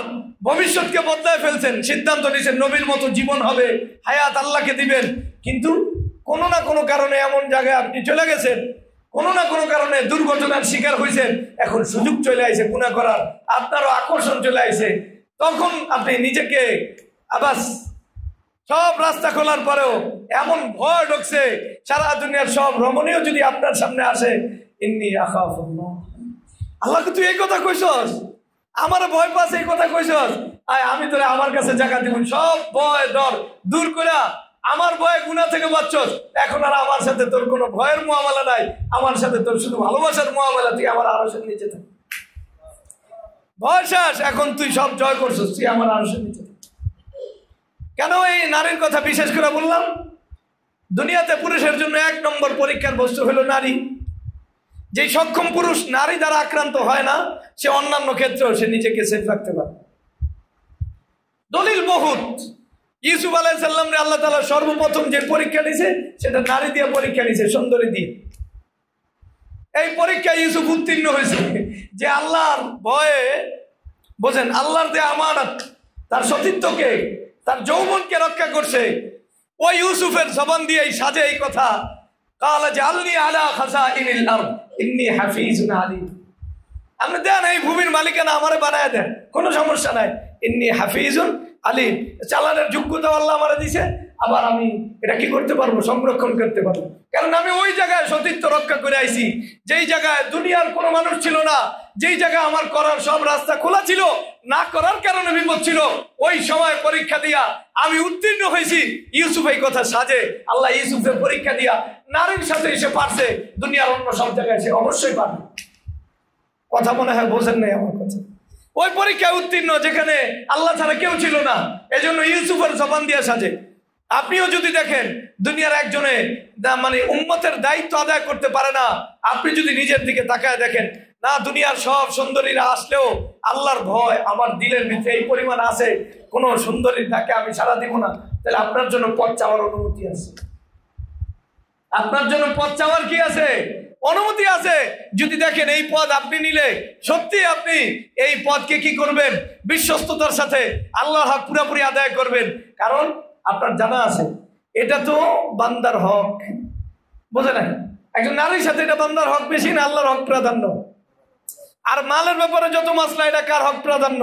ভবিষ্যৎকে বদলায় ফেলছেন, সিদ্ধান্ত নিয়েছেন নবীর মতো জীবন হবে, হায়াত আল্লাহকে দিবেন, কিন্তু কোনো না কোনো কারণে এমন জায়গায় আপনি চলে গেছেন, কোনো না কোনো কারণে দুর্ঘটনার শিকার হয়েছেন, এখন সুযোগ চলে আইছে গুনাহ করার, আপনারও আকর্ষণ চলে আইছে, তখন আপনি নিজেকে আবার সব রাস্তা খোলার পরেও এমন ভয় ঢুকছে, সারা দুনিয়ার সব রমণীয় যদি আপনার সামনে আসে, ইন্নী আখাফুল্লাহ, আল্লাহকে তুই এই কথা কইছস, আমার ভয় পাস এই কথা কইছস, আমি তোরে আমার কাছে জায়গা দিব, সব ভয় ডর দূর করে আমার ভয়ে গুনাহ থেকে বাঁচছস, এখন আর আমার সাথে তোর কোনো ভয়ের মুআমালা নাই, আমার সাথে তোর শুধু ভালোবাসার মুআমালা, তুই আমার আরশের নিচে থাক, ভয় শেষ, এখন তুই সব জয় করছস, তুই আমার আরশের নিচে। কেন এই নারীর কথা বিশেষ করে বললাম? দুনিয়াতে পুরুষের জন্য 1 নম্বর পরীক্ষার বস্তু হলো নারী। যে সক্ষম পুরুষ নারী দ্বারা আক্রান্ত হয় না, সে অন্যান্য ক্ষেত্রেও সে নিজেকে সেফ রাখতে পারে। দলিল বহুত। ইউসুফ আলাইহিস সালাম রে আল্লাহ তাআলা সর্বপ্রথম যে পরীক্ষা নিছে, সেটা নারী দিয়ে পরীক্ষা নিছে, সুন্দরী দিয়ে। এই পরীক্ষায় ইউসুফ উত্তীর্ণ হয়েছে, যে আল্লাহর ভয়ে, বোঝেন, আল্লাহর যে আমানত, তার সতীত্বকে, তার যৌবনকে রক্ষা করছে। ওই ইউসুফের জবান দিয়ে সাজে এই কথা, কালা জাআলনি আলা খাযাইনিল আরদ ইন্নী হাফিজুন আলীম, আপনি দেন এই ভূমির মালিকানা আমারে বানায় দেন, কোনো সমস্যা নাই, ইন্নী হাফিজুন আলীম, চালানের যোগ্যতা আল্লাহ আমারে দিছে, আবার আমি এটা কি করতে পারবো, সংরক্ষণ করতে পারবো। কারণ আমি ওই জায়গায় সতীত্ব রক্ষা করে আইছি, যেই জায়গায় দুনিয়ার কোনো মানুষ ছিল না, যেই জায়গায় আমার করার সব রাস্তা খোলা ছিল, না করার কারণে বিপদ ছিল। ওই সময় পরীক্ষা দিয়া আমি উত্তীর্ণ হয়েছি। ইউসুফ এই কথা সাজে, আল্লাহ ইউসুফের পরীক্ষা দিয়া নারীর সাথে এসে পারছে, দুনিয়ার অন্য সব জায়গায় সে অবশ্যই পারবে। কথা মনে হয় বোঝেন নাই আমার কথা। ওই পরীক্ষায় উত্তীর্ণ যেখানে আল্লাহ ছাড়া কেউ ছিল না, এজন্য ইউসুফের জবান দিয়া সাজে। আপনিও যদি দেখেন দুনিয়ার একজনে মানে উম্মতের দায়িত্ব আদায় করতে পারে না, আপনি যদি নিজের দিকে তাকায় দেখেন না, দুনিয়ার সব সুন্দরীরা আসলেও আল্লাহর ভয় আমার দিলের ভিতরে এই পরিমাণ আছে, কোন সুন্দরীর ডাকে আমি সাড়া দিব না, তাহলে আপনার জন্য পথ চাওয়ার অনুমতি আছে। আপনার জন্য পথ চাওয়ার কি আছে? অনুমতি আছে। যদি দেখেন এই পদ আপনি নিলে সত্যি আপনি এই পদকে কি করবেন, বিশ্বস্ততার সাথে আল্লাহর হক পুরোপুরি আদায় করবেন। কারণ আপনার জানা আছে এটা তো বান্দার হক, বোঝে না? একজন নারীর সাথে এটা বান্দার হক বেশি না আল্লাহর হক প্রাধান্য? আর মালের ব্যাপারে যত মাসলা, এটা কার হক প্রাধান্য?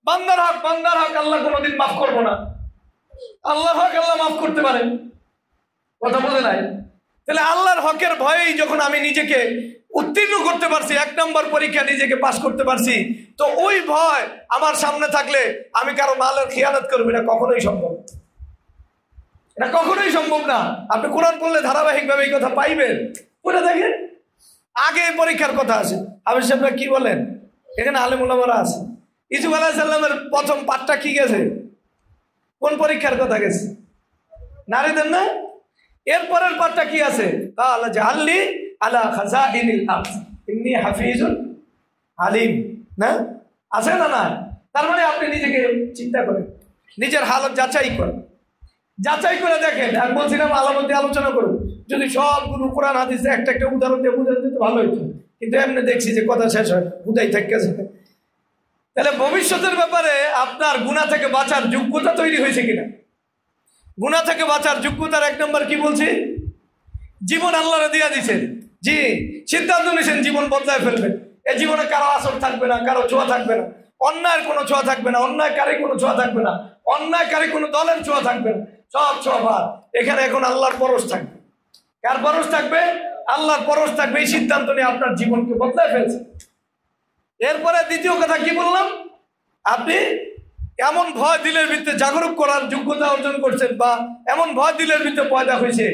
বান্দার হক। বান্দার হক আল্লাহ কোনোদিন মাফ করবো না, আল্লাহর হক আল্লাহ মাফ করতে পারেন। কথা বোঝে নাই? তাহলে আল্লাহর হকের ভয়েই যখন আমি নিজেকে উত্তীর্ণ করতে পারছি, 1 নম্বর পরীক্ষা নিজেকে পাশ করতে পারছি, তো ওই ভয় আমার সামনে থাকলে আমি কারো মালের খেয়ানত করবো, এটা কখনোই সম্ভব, এটা কখনোই সম্ভব না। আপনি কোরআন পড়লে ধারাবাহিকভাবে এই কথা পাইবেন। ওটা দেখেন আগে পরীক্ষার কথা আছে। আবার সাহেবরা কি বলেন, এখানে আলেম ওলামারা আছে। ইউসুফ আলাইহিস সালামের প্রথম পাঠটা কি গেছে? কোন পরীক্ষার কথা গেছে? নারীদের না? এরপরের পাঠটা কি আছে? কালা জাআলনি আলা খাযাইনিল আরদ ইন্নী হাফিজুন আলিম। না আছে না? না। তার মানে আপনি নিজেকে চিন্তা করেন, নিজের হালত যাচাই করেন, যাচাই করে দেখেন। আমি বলছিলাম আলামতে আলোচনা করুন, যদি সবগুলো কোরআন হাদিসে একটা একটা উদাহরণ দিয়ে বুঝাতে দিতে ভালো হইতো, কিন্তু এমনি দেখছি যে কথা শেষ হয়, বুঝাই থাকতেছে। তাহলে ভবিষ্যতের ব্যাপারে আপনার গুনাহ থেকে বাঁচার যোগ্যতা তৈরি হয়েছে কিনা? গুনাহ থেকে বাঁচার যোগ্যতার 1 নম্বর কি বলছি? জীবন আল্লাহরে দিয়া দিয়েছেন। জি, সিদ্ধান্ত নিয়েছেন জীবন বদলায় ফেলবেন। এই জীবনে কারো আসর থাকবে না, কারো ছোঁয়া থাকবে না, অন্যায়ের কোনো ছোঁয়া থাকবে না, অন্যায়কারী কোনো ছোঁয়া থাকবে না, অন্যায়কারী কোনো দলের ছোঁয়া থাকবে না, সব ছোঁয়া বাদ। এখানে এখন আল্লাহর পরশ থাকবে। কার পরশ থাকবে? আল্লাহর পরশ থাকবে। এই সিদ্ধান্ত নিয়ে আপনার জীবনকে বদলায় ফেলছে। এরপরে দ্বিতীয় কথা কি বললাম? আপনি এমন ভয় দিলের ভিতরে জাগরুক করার যোগ্যতা অর্জন করছেন, বা এমন ভয় দিলের ভিতরে পয়দা হয়েছে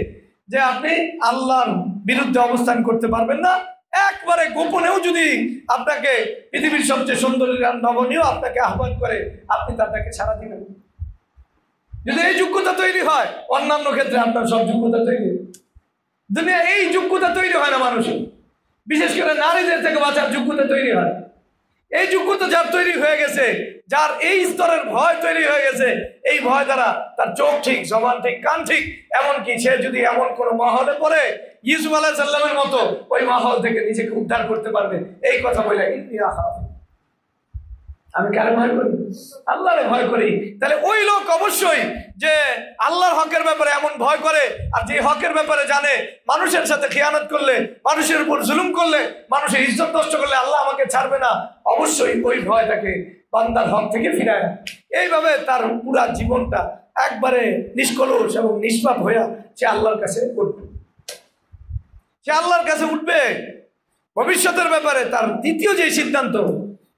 যে আপনি আল্লাহর বিরুদ্ধে অবস্থান করতে পারবেন না। একবারে গোপনেও যদি আপনাকে পৃথিবীর সবচেয়ে সুন্দরী নবনীয় আপনাকে আহ্বান করে, আপনি তাকে সাড়া দিবেন। যদি এই যোগ্যতা তৈরি হয়, অন্যান্য ক্ষেত্রে আপনার সব যোগ্যতা তৈরি। দুনিয়া এই যোগ্যতা তৈরি হয় না মানুষের, বিশেষ করে নারীদের থেকে বাঁচার যোগ্যতা তৈরি হয়। এই যোগ্যতা যার তৈরি হয়ে গেছে, যার এই স্তরের ভয় তৈরি হয়ে গেছে, এই ভয় দ্বারা তার চোখ ঠিক, জবান ঠিক, কান ঠিক, এমনকি সে যদি এমন কোন মহলে পড়ে ইউসুফ আলাইহিস সালামের মতো ওই মহল থেকে নিজেকে উদ্ধার করতে পারবে। এই কথা বলে আমি কারে ভয় করি? আল্লাহরে ভয় করি। তাহলে ওই লোক অবশ্যই যে আল্লাহর হকের ব্যাপারে এমন ভয় করে, আর যে হকের ব্যাপারে জানে মানুষের সাথে খেয়ানত করলে, মানুষের উপর জুলুম করলে, মানুষের ইজ্জত নষ্ট করলে আল্লাহ আমাকে ছাড়বে না, অবশ্যই ওই ভয় তাকে বান্দার হক থেকে ফিরায়। এইভাবে তার পুরা জীবনটা একবারে নিষ্কলুষ এবং নিষ্পাপ হইয়া সে আল্লাহর কাছে উঠবে। সে আল্লাহর কাছে উঠবে। ভবিষ্যতের ব্যাপারে তার দ্বিতীয় যে সিদ্ধান্ত,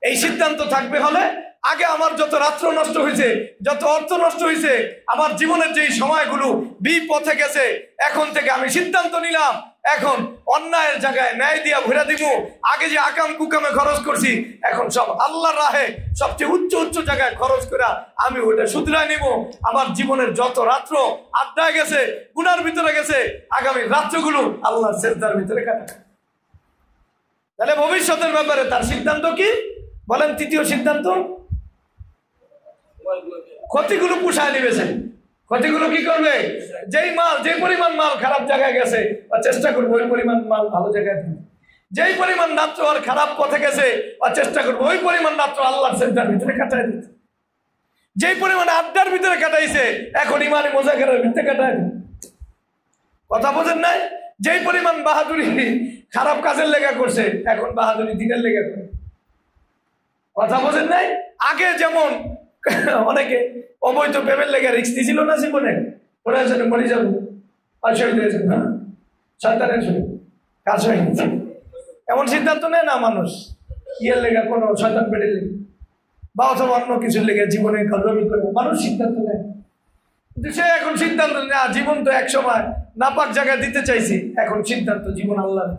এই সিদ্ধান্ত থাকবে হলে আগে আমার যত রাত্র নষ্ট হয়েছে, যত অর্থ নষ্ট হয়েছে, আমার জীবনের যে সময়গুলো বিপথে গেছে, এখন থেকে আমি সিদ্ধান্ত নিলাম এখন অন্যায়ের জায়গায় ন্যায় দিয়া ভরে দিব। আগে যে আকাম কুকামে খরচ করছি, এখন সব আল্লাহর রাহে সবচেয়ে উচ্চ উচ্চ জায়গায় খরচ করে আমি ওটা শুধরাই নিব। আমার জীবনের যত রাত্র আড্ডায় গেছে, গুনার ভিতরে গেছে, আগামী রাত্রগুলো আল্লাহর সেজদার ভিতরে কাটা। তাহলে ভবিষ্যতের ব্যাপারে তার সিদ্ধান্ত কি বলেন? তৃতীয় সিদ্ধান্ত, ক্ষতিগুলো পুষায় নিবেছে। ক্ষতিগুলো কি করবে? যে পরিমাণ মাল খারাপ জায়গায় গেছে, চেষ্টা করবো ওই পরিমাণ মাল ভালো জায়গায় দিবে। যেই পরিমাণ রাত্র আর খারাপ পথে গেছে, চেষ্টা করবো ওই পরিমাণ রাত্র আল্লাহর সেজদার ভিতরে কাটায় দিতে। যেই পরিমাণ আড্ডার ভিতরে কাটাইছে, এখন ইমানি মোজাকেরার ভিতরে কাটায় দিতে। কথা বোঝেন নাই? যেই পরিমাণ বাহাদুরি খারাপ কাজের লেগা করছে, এখন বাহাদুরি দিনের লেগা করে। কথা বোঝেন নাই? আগে যেমন অনেকে অবৈধ প্রেমের লেগে রিস্ক দিছিল না জীবনে, মনে আছে মরে যাবো আর শহীদ হয়ে যাবে না, শয়তানের শহীদ কাজ হয়ে গেছে, এমন সিদ্ধান্ত নেয় না মানুষ। ইয়ের লেগে কোনো শয়তান পেটে লেগে বা অথবা অন্য কিছুর লেগে জীবনে গর্বমি করবো, মানুষ সিদ্ধান্ত নেয়। কিন্তু সে এখন সিদ্ধান্ত নেয় জীবন তো এক সময় নাপাক জায়গায় দিতে চাইছি, এখন সিদ্ধান্ত জীবন আল্লাহর,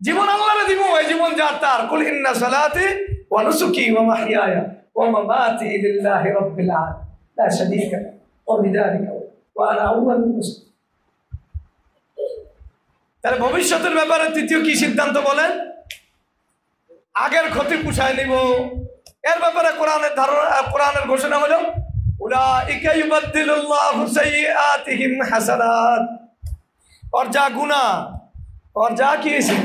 জীবন আল্লাহরে দিব, এই জীবন যার তার। কুল ইন্না সালাতি ওয়া নুসুকি ওয়া মাহইয়ায়া ওয়া মামাতি লিল্লাহি রাব্বিল আলামিন লা শারীকা লাহু ওয়া বিযালিকা ওয়া আনা আউওয়ালুল মুসলিমিন। তাহলে ভবিষ্যতের ব্যাপারে তৃতীয় কি সিদ্ধান্ত বলেন? আগের ক্ষতি পুষায় নিব। এর ব্যাপারে কোরআনের ধারণা, কোরআনের ঘোষণা হলো উলাইকা ইউবাদদিলুল্লাহু সাইয়্যাতিহিম হাসানাত। ওর যা গুনাহ, ওর যা কি হয়েছে,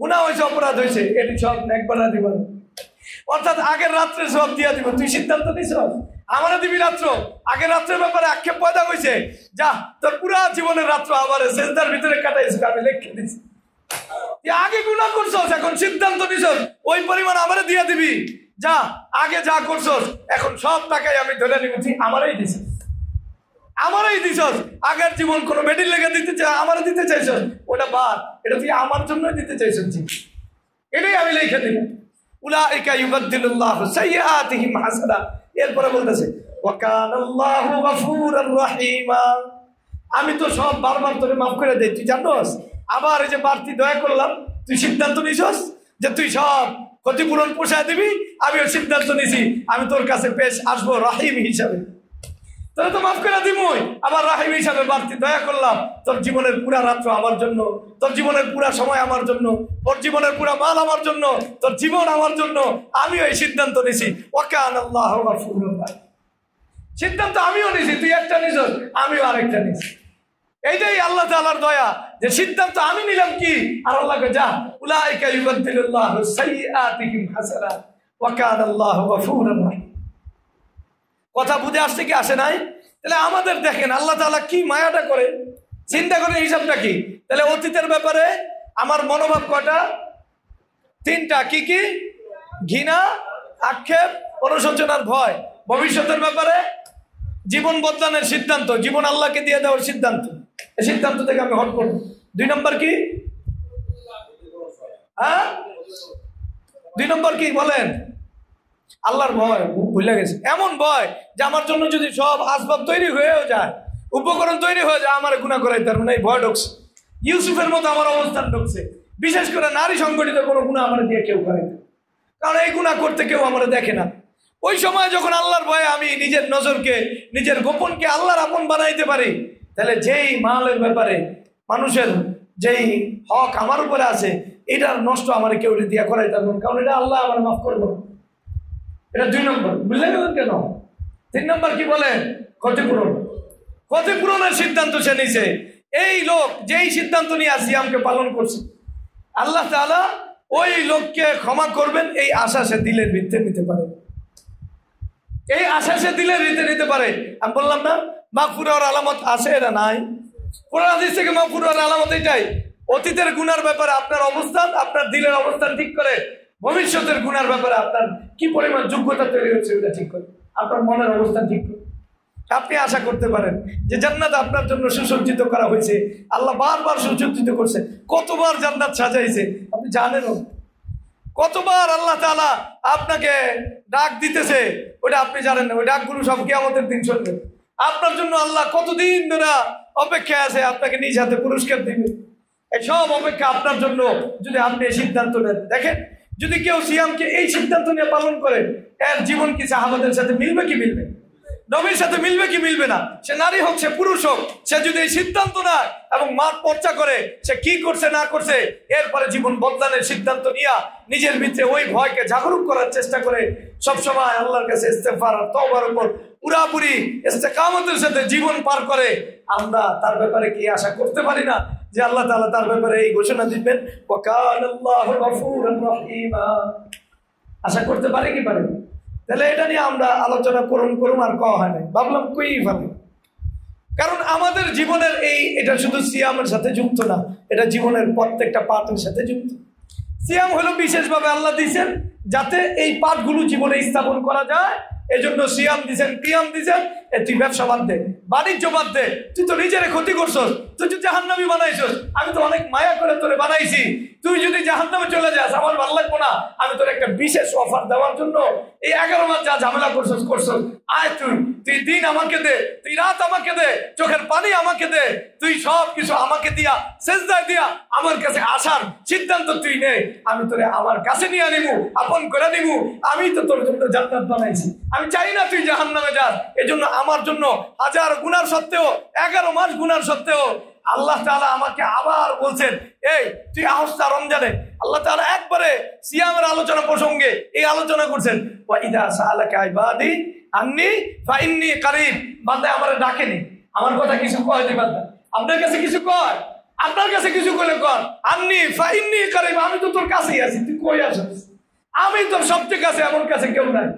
গুনাহ হয়েছে, অপরাধ হয়েছে, এটি সব নেক বানায় দিব। অর্থাৎ আগের রাত্রে সব দিয়া দিব। তুই সিদ্ধান্ত নিস আমারে দিবি রাত্র, আগের রাত্রের ব্যাপারে আক্ষেপ পয়দা হয়েছে, যা তোর পুরা জীবনের রাত্র আবার সেজদার ভিতরে কাটাইছিস, আমি লিখে দিচ্ছি। তুই আগে গুনাহ করছস, এখন সিদ্ধান্ত নিছস ওই পরিমাণ আমারে দিয়ে দিবি। যা আগে যা করছস এখন সব টাকাই আমি ধরে নিব, তুই আমারই দিছস, আমারই দিছস। আগের জীবন কোনো বেটির লেগে দিতে চাই, আমারও দিতে চাইছস, ওটা বাদ, এটা তুই আমার জন্যই দিতে চাইছস, এটাই আমি লিখে দিব। উলাইকা ইউবাদদিলুল্লাহু সাইয়্যাতিহিম হাসানাত। এরপরে বলতেছে ওয়া কানাল্লাহু গফুরার রহিমা। আমি তো সব বারবার তোরে মাফ করে দেই, তুই জানোস। আবার এই যে বাড়তি দয়া করলাম, তুই সিদ্ধান্ত নিছস যে তুই সব ক্ষতিপূরণ পোষায় দিবি, আমিও সিদ্ধান্ত নিছি আমি তোর কাছে পেশ আসবো রাহিম হিসাবে। তোরা তো মাফ করে দিবই, আবার রাহিম হিসাবে বাড়তি দয়া করলাম। তোর জীবনের পুরা রাত্র আমার জন্য, তোর জীবনের পুরা সময় আমার জন্য, তোর জীবনের পুরা মাল আমার জন্য, তোর জীবন আমার জন্য। আমিও এই সিদ্ধান্ত নিছি ওয়া কানাল্লাহু গফুরুর রাহিম। সিদ্ধান্ত আমিও নিছি, তুই একটা নিছ, আমিও আরেকটা নিছি। এইটাই আল্লাহ তাআলার দয়া, যে সিদ্ধান্ত আমি নিলাম কি, আর আল্লাহকে যা উলাইকা ইউবাদদিলুল্লাহু সাইয়্যাতিহিম হাসানাত ওয়া কানাল্লাহু গফুরুর রাহিম। কথা বুঝে আসছে কি আসে নাই? তাহলে আমাদের দেখেন আল্লাহ তাআলা কি মায়াটা করে, চিন্তা করেন হিসাবটা কি। তাহলে অতীতের ব্যাপারে আমার মনোভাব কয়টা? তিনটা। কি কি? ঘৃণা, আক্ষেপ, অনুশোচনার ভয়। ভবিষ্যতের ব্যাপারে জীবন বদলানোর সিদ্ধান্ত, জীবন আল্লাহকে দিয়ে দেওয়ার সিদ্ধান্ত। এই সিদ্ধান্ত থেকে আমি হট করব। 2 নম্বর কি? হ্যাঁ, 2 নম্বর কি বলেন? আল্লাহর ভয়। ভুলে গেছে, এমন ভয় যে আমার জন্য যদি সব আসবাব তৈরি হয়েও যায়, উপকরণ তৈরি হয়ে যায়, আমার গুনাহ করাই তার মানে এই ভয় ঢুকছে। ইউসুফের মতো আমার অবস্থান ঢুকছে। বিশেষ করে নারী সংগঠিত কোনো গুনাহ আমার দিয়ে কেউ করাইতে, কারণ এই গুনাহ করতে কেউ আমার দেখে না। ওই সময় যখন আল্লাহর ভয়ে আমি নিজের নজরকে, নিজের গোপনকে আল্লাহর আপন বানাইতে পারি, তাহলে যেই মালের ব্যাপারে মানুষের যেই হক আমার উপরে আছে, এটার নষ্ট আমার কেউ দিয়া করাইতে পারবো, কারণ এটা আল্লাহ আমার মাফ করবো। এটা 2 নম্বর। বুঝলে গেলেন কেন? 3 নম্বর কি বলে? ক্ষতিপূরণ। ক্ষতিপূরণের সিদ্ধান্ত সে নিছে। এই লোক যেই সিদ্ধান্ত নিয়ে সিয়ামকে পালন করছে, আল্লাহ তাআলা ওই লোককে ক্ষমা করবেন, এই আশা সে দিলের ভিতরে নিতে পারে। এই আশা সে দিলের ভিতরে নিতে পারে। আমি বললাম না মাগফিরাতের আলামত আছে, এটা নাই। কোরআন হাদিস থেকে মাগফিরাতের আলামত এটাই। অতীতের গুনার ব্যাপারে আপনার অবস্থান, আপনার দিলের অবস্থান ঠিক করে ভবিষ্যতের গুনার ব্যাপারে আপনার কি পরিমাণ যোগ্যতা তৈরি হচ্ছে ওটা ঠিক করে, আপনার মনের অবস্থান ঠিক করে আপনি আশা করতে পারেন যে জান্নাত আপনার জন্য সুসজ্জিত করা হয়েছে। আল্লাহ বারবার সুসজ্জিত করছে, কতবার জান্নাত সাজাইছে আপনি জানেনও, কতবার আল্লাহ তাআলা আপনাকে ডাক দিতেছে ওটা আপনি জানেন না। ওই ডাকগুলো সব কিয়ামতের দিন শুনবেন। আপনার জন্য আল্লাহ কতদিন ধরে অপেক্ষায় আছে, আপনাকে নিজ হাতে পুরস্কার দিবে। এই সব অপেক্ষা আপনার জন্য, যদি আপনি এই সিদ্ধান্ত নেন। দেখেন, যদি কেউ সিয়ামকে এই সিদ্ধান্ত নিয়ে পালন করে, এর জীবন কি সাহাবাদের সাথে মিলবে কি মিলবে? নবীর সাথে মিলবে কি মিলবে না? সে নারী হোক, সে পুরুষ হোক, সে যদি এই সিদ্ধান্ত নেয় এবং মাঠ পর্চা করে সে কি করছে না করছে, এরপরে জীবন বদলানোর সিদ্ধান্ত নিয়ে নিজের ভিতরে ওই ভয়কে জাগরুক করার চেষ্টা করে, সবসময় আল্লাহর কাছে ইস্তেগফার আর তওবার উপর পুরাপুরি ইস্তেকামতের সাথে জীবন পার করে, আমরা তার ব্যাপারে কি আশা করতে পারি না যে আল্লাহ তাআলা তার ব্যাপারে এই ঘোষণা দিবেন ওয়া কানাল্লাহু গফুরার রহিমা? আশা করতে পারি কি পারি? তাহলে এটা নিয়ে আমরা আলোচনা করুম আর কওয়া হয় না, ভাবলাম কই ভাবে। কারণ আমাদের জীবনের এটা শুধু সিয়ামের সাথে যুক্ত না, এটা জীবনের প্রত্যেকটা পাঠের সাথে যুক্ত। সিয়াম হলো বিশেষভাবে আল্লাহ দিয়েছেন যাতে এই পাঠগুলো জীবনে স্থাপন করা যায় এই জন্য সিয়াম দিছেন, কিয়াম দিছেন। তুই ব্যবসা বাদ দে, বাণিজ্য বাদ দে, তুই তো নিজের ক্ষতি করছস, তুই তো জাহান্নামী বানাইছস। আমি তো অনেক মায়া করে তোরে বানাইছি, তুই যদি জাহান্নামে চলে যাস আমার ভালো লাগবো না। আমি তোর একটা বিশেষ অফার দেওয়ার জন্য এই 11 মাস যা ঝামেলা করছস আয় তুই দিন আমাকে দে, তুই রাত আমাকে দে, চোখের পানি আমাকে দে, তুই সব কিছু আমাকে দিয়া সেজদায় দিয়া আমার কাছে আসার সিদ্ধান্ত তুই নে। আমি তোরে আমার কাছে নিয়ে নিবো, আপন করে নিবো। আমি তো তোর জন্য জান্নাত বানাইছি, আমি চাই না তুই জাহান্নামে যাস। এজন্য আমার জন্য 1000 গুনার সত্ত্বেও, 11 মাস গুনার সত্ত্বেও আল্লাহ তাআলা আমাকে আবার বলছেন, এই তুই আহস্তা রমজানে। আল্লাহ তাআলা একবারে সিয়ামের আলোচনা প্রসঙ্গে এই আলোচনা করছেন, ওয়া ইদা সাআলাকা ইবাদি আন্নী ফাইন্নী কারীব। বান্দা আমারে ডাকেনি, আমার কথা কিছু কয় দি বান্দা, আপনার কাছে কিছু কয়, আপনার কাছে কিছু কইলে কর, আন্নী ফাইন্নী কারীব, আমি তো তোর কাছেই আছি, তুই কই আছিস? আমি তোর সবচেয়ে কাছে, এমন কাছে কেউ নাই।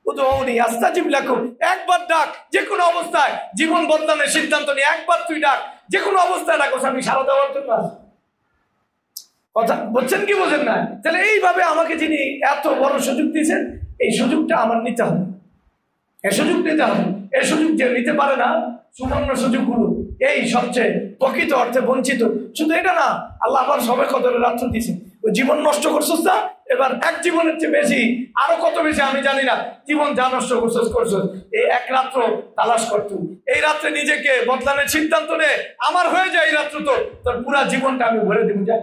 উদউনি আস্তাজিব লাকুম, একবার ডাক, যে কোনো অবস্থায় জীবন বদলানোর সিদ্ধান্ত নিয়ে একবার তুই ডাক, যে কোনো অবস্থায় ডাকো, আমি সারা দেওয়ার জন্য আছি। কথা বলছেন কি বোঝেন না? তাহলে এইভাবে আমাকে যিনি এত বড় সুযোগ দিয়েছেন, এই সুযোগটা আমার নিতে হবে, এই সুযোগ নিতে হবে। এই সুযোগ যে নিতে পারে না, সুবর্ণ সুযোগগুলো এই সবচেয়ে প্রকৃত অর্থে বঞ্চিত। শুধু এটা না, আল্লাহ আবার সবে কদরের রাত্র দিয়েছে। ওই জীবন নষ্ট করছস না, এবার এক জীবনের চেয়ে বেশি, আরো কত বেশি আমি জানি না, জীবন যা নষ্ট করছস এই এক রাত্র তালাশ করত। এই রাত্রে নিজেকে বদলানোর সিদ্ধান্ত নে, আমার হয়ে যায় এই রাত্র, তোর পুরা জীবনটা আমি ভরে দেবো। যা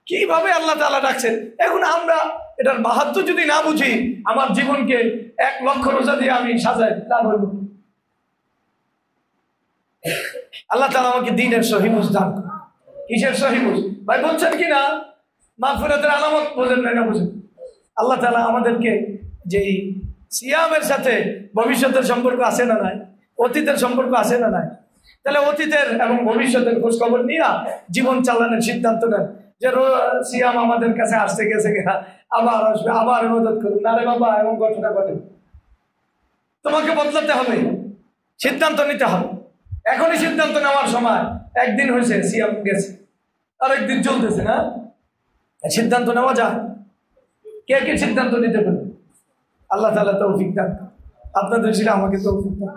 কিভাবে আল্লাহ তাআলা ডাকছেন। এখন আমরা এটার মাহাত্ম্য যদি না বুঝি, আমার জীবনকে 1 লক্ষ রোজা দিয়ে আমি সাজাই, লাভ হইব। আল্লাহ তাআলা আমাকে দ্বীনের সহি বুঝ দান করুন। কিসের সহি বুঝ? ভাই বলছেন কি না, মাগফিরাতের আলামত বোঝেন না বুঝেন? আল্লাহ তাআলা আমাদেরকে যেই সিয়ামের সাথে ভবিষ্যতের সম্পর্ক আছে না নাই, অতীতের সম্পর্ক আছে না নাই, তাহলে অতীতের এবং ভবিষ্যতের খোঁজ খবর নিয়ে জীবন চালানোর সিদ্ধান্ত নেন। যে সিয়াম আমাদের কাছে আসতে গেছে কিনা, আবার আসবে, আবার ইবাদত করুন। না রে বাবা, এমন ঘটনা ঘটে, তোমাকে বদলাতে হবে, সিদ্ধান্ত নিতে হবে। এখনই সিদ্ধান্ত নেওয়ার সময়। একদিন হয়েছে সিয়াম গেছে, আরেকদিন চলতেছে না, সিদ্ধান্ত নেওয়া যায়। কে কে সিদ্ধান্ত নিতে পারে? আল্লাহ তাআলা তৌফিক দান, আপনাদের ছিল আমাকে তৌফিক দান।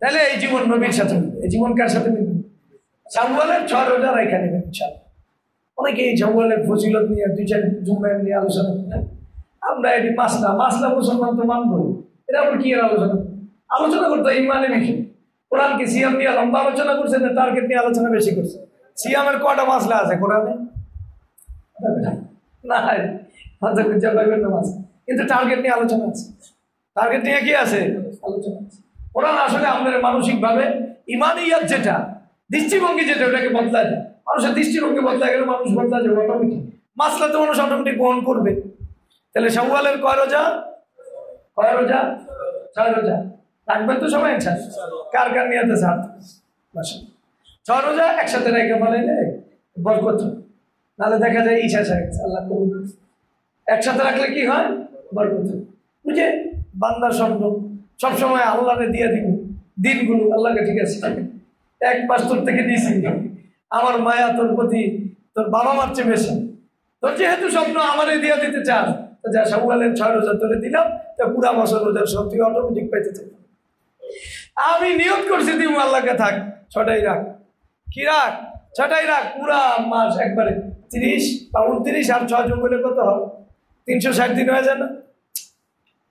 তাহলে এই জীবন নবীর সাথে, এই জীবন কার সাথে মিলবে? শাওয়ালের 6 রোজা রাখা নেবেন ইনশাআল্লাহ। অনেকে এই শাওয়ালের ফজিলত নিয়ে 2-4 জুমা নিয়ে আলোচনা করেন। আমরা এটি মাসলা মুসলমান তো মানবো, এটা আবার কি আলোচনা করতে ইমানের বিষয়। কোরআন কি সিয়াম নিয়ে লম্বা আলোচনা করছে না টার্গেট নিয়ে আলোচনা বেশি করছে? সিয়ামের কটা মাসলা আছে কোরআনে? না, কিন্তু টার্গেট নিয়ে আলোচনা আছে। টার্গেট নিয়ে কি আছে? আলোচনা আছে। কোরআন আসলে আমাদের মানসিকভাবে ইমানিয়াত যেটা, দৃষ্টিভঙ্গি যেটা, ওটাকে বদলায় যায়। মানুষের দৃষ্টিভঙ্গি বদলায় গেলে মানুষ বদলা যাবে অটোমেটিক। মাসলা তো মানুষ অটোমেটিক গ্রহণ করবে। তাহলে শাওয়ালের কয় রোজা? 6 রোজা রাখবেন তো সবাই একসাথে? কার কার নিয়ে আছে? 6 রোজা একসাথে রেখে বলাইলে বরকত, নাহলে দেখা যায় ঈশা সাহেব আল্লাহ কবুল। একসাথে রাখলে কি হয়? বরকত। বুঝে বান্দার স্বপ্ন সবসময় আল্লাহকে দিয়ে দিব দিনগুলো। আল্লাহকে ঠিক আছে, 1 মাস তোর থেকে দিয়েছি, আমার মায়া তোর প্রতি তোর বাবা মার চেয়ে বেশি, তোর যেহেতু স্বপ্ন আমারে দিয়ে দিতে চাস, যা শাওয়ালের 6 রোজা তোরে দিলাম, তা পুরা বছর রোজার শক্তি অটোমেটিক পাইতে চাই। আমি নিয়ত করছি দিব, আল্লাহকে থাক 6টাই রাখ। কি রাখ? 6টাই রাখ, পুরা মাস একবারে 30 বা 29 আর 6 যোগ করলে কত হয়? 360 দিন হয়ে যায় না?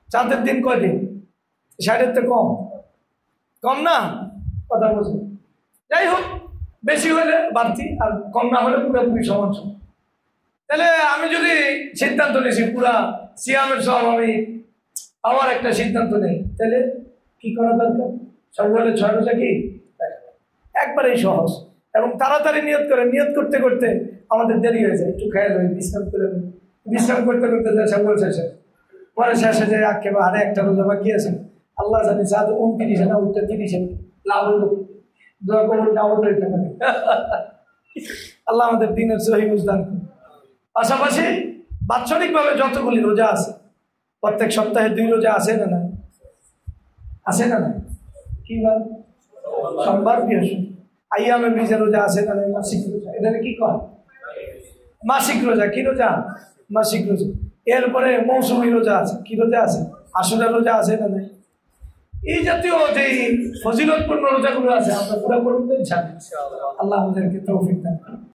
চাঁদের দিন কয়দিন? 60-এর তো কম না? কথা বলছি। যাই হোক, বেশি হলে বাড়তি, আর কম না হলে পুরোপুরি সমান। তাহলে আমি যদি সিদ্ধান্ত নিয়েছি পুরা সিয়ামের সব আমি আবার একটা সিদ্ধান্ত নেই, তাহলে কি করা দরকার? শাওয়ালের 6 রোজা কি একবারেই সহজ এবং তাড়াতাড়ি নিয়ত করে। নিয়ত করতে করতে আমাদের দেরি হয়ে যায়, একটু খেয়াল হয়ে বিশ্রাম করে, বিশ্রাম করতে করতে যায় শাওয়াল শেষে, পরে শেষে যায় একেবারে আরে একটা রোজা বাকি আছে, আল্লাহ জানি সাথে 29 না 30 লাভ হইল, দোয়া কবুল না হতে পারে। আল্লাহ আমাদের দিনের সহি বুঝদান। পাশাপাশি বাৎসরিকভাবে যতগুলি রোজা আছে, প্রত্যেক সপ্তাহে 2 রোজা আছে না না? আছে না না? কি বার? সোমবার বৃহস্পতি। আইয়ামে বীজের রোজা আছে না? মাসিক রোজা। এটা কি কয়? মাসিক রোজা। কি রোজা? মাসিক রোজা। এরপরে মৌসুমী রোজা আছে। কি রোজা আছে? আসলে রোজা আছে না নাই? এই জাতীয় যে ফজিলতপূর্ণ রোজাগুলো আছে আমরা পুরো করুন তো ইনশাআল্লাহ। আল্লাহ আমাদেরকে তৌফিক দান করুন।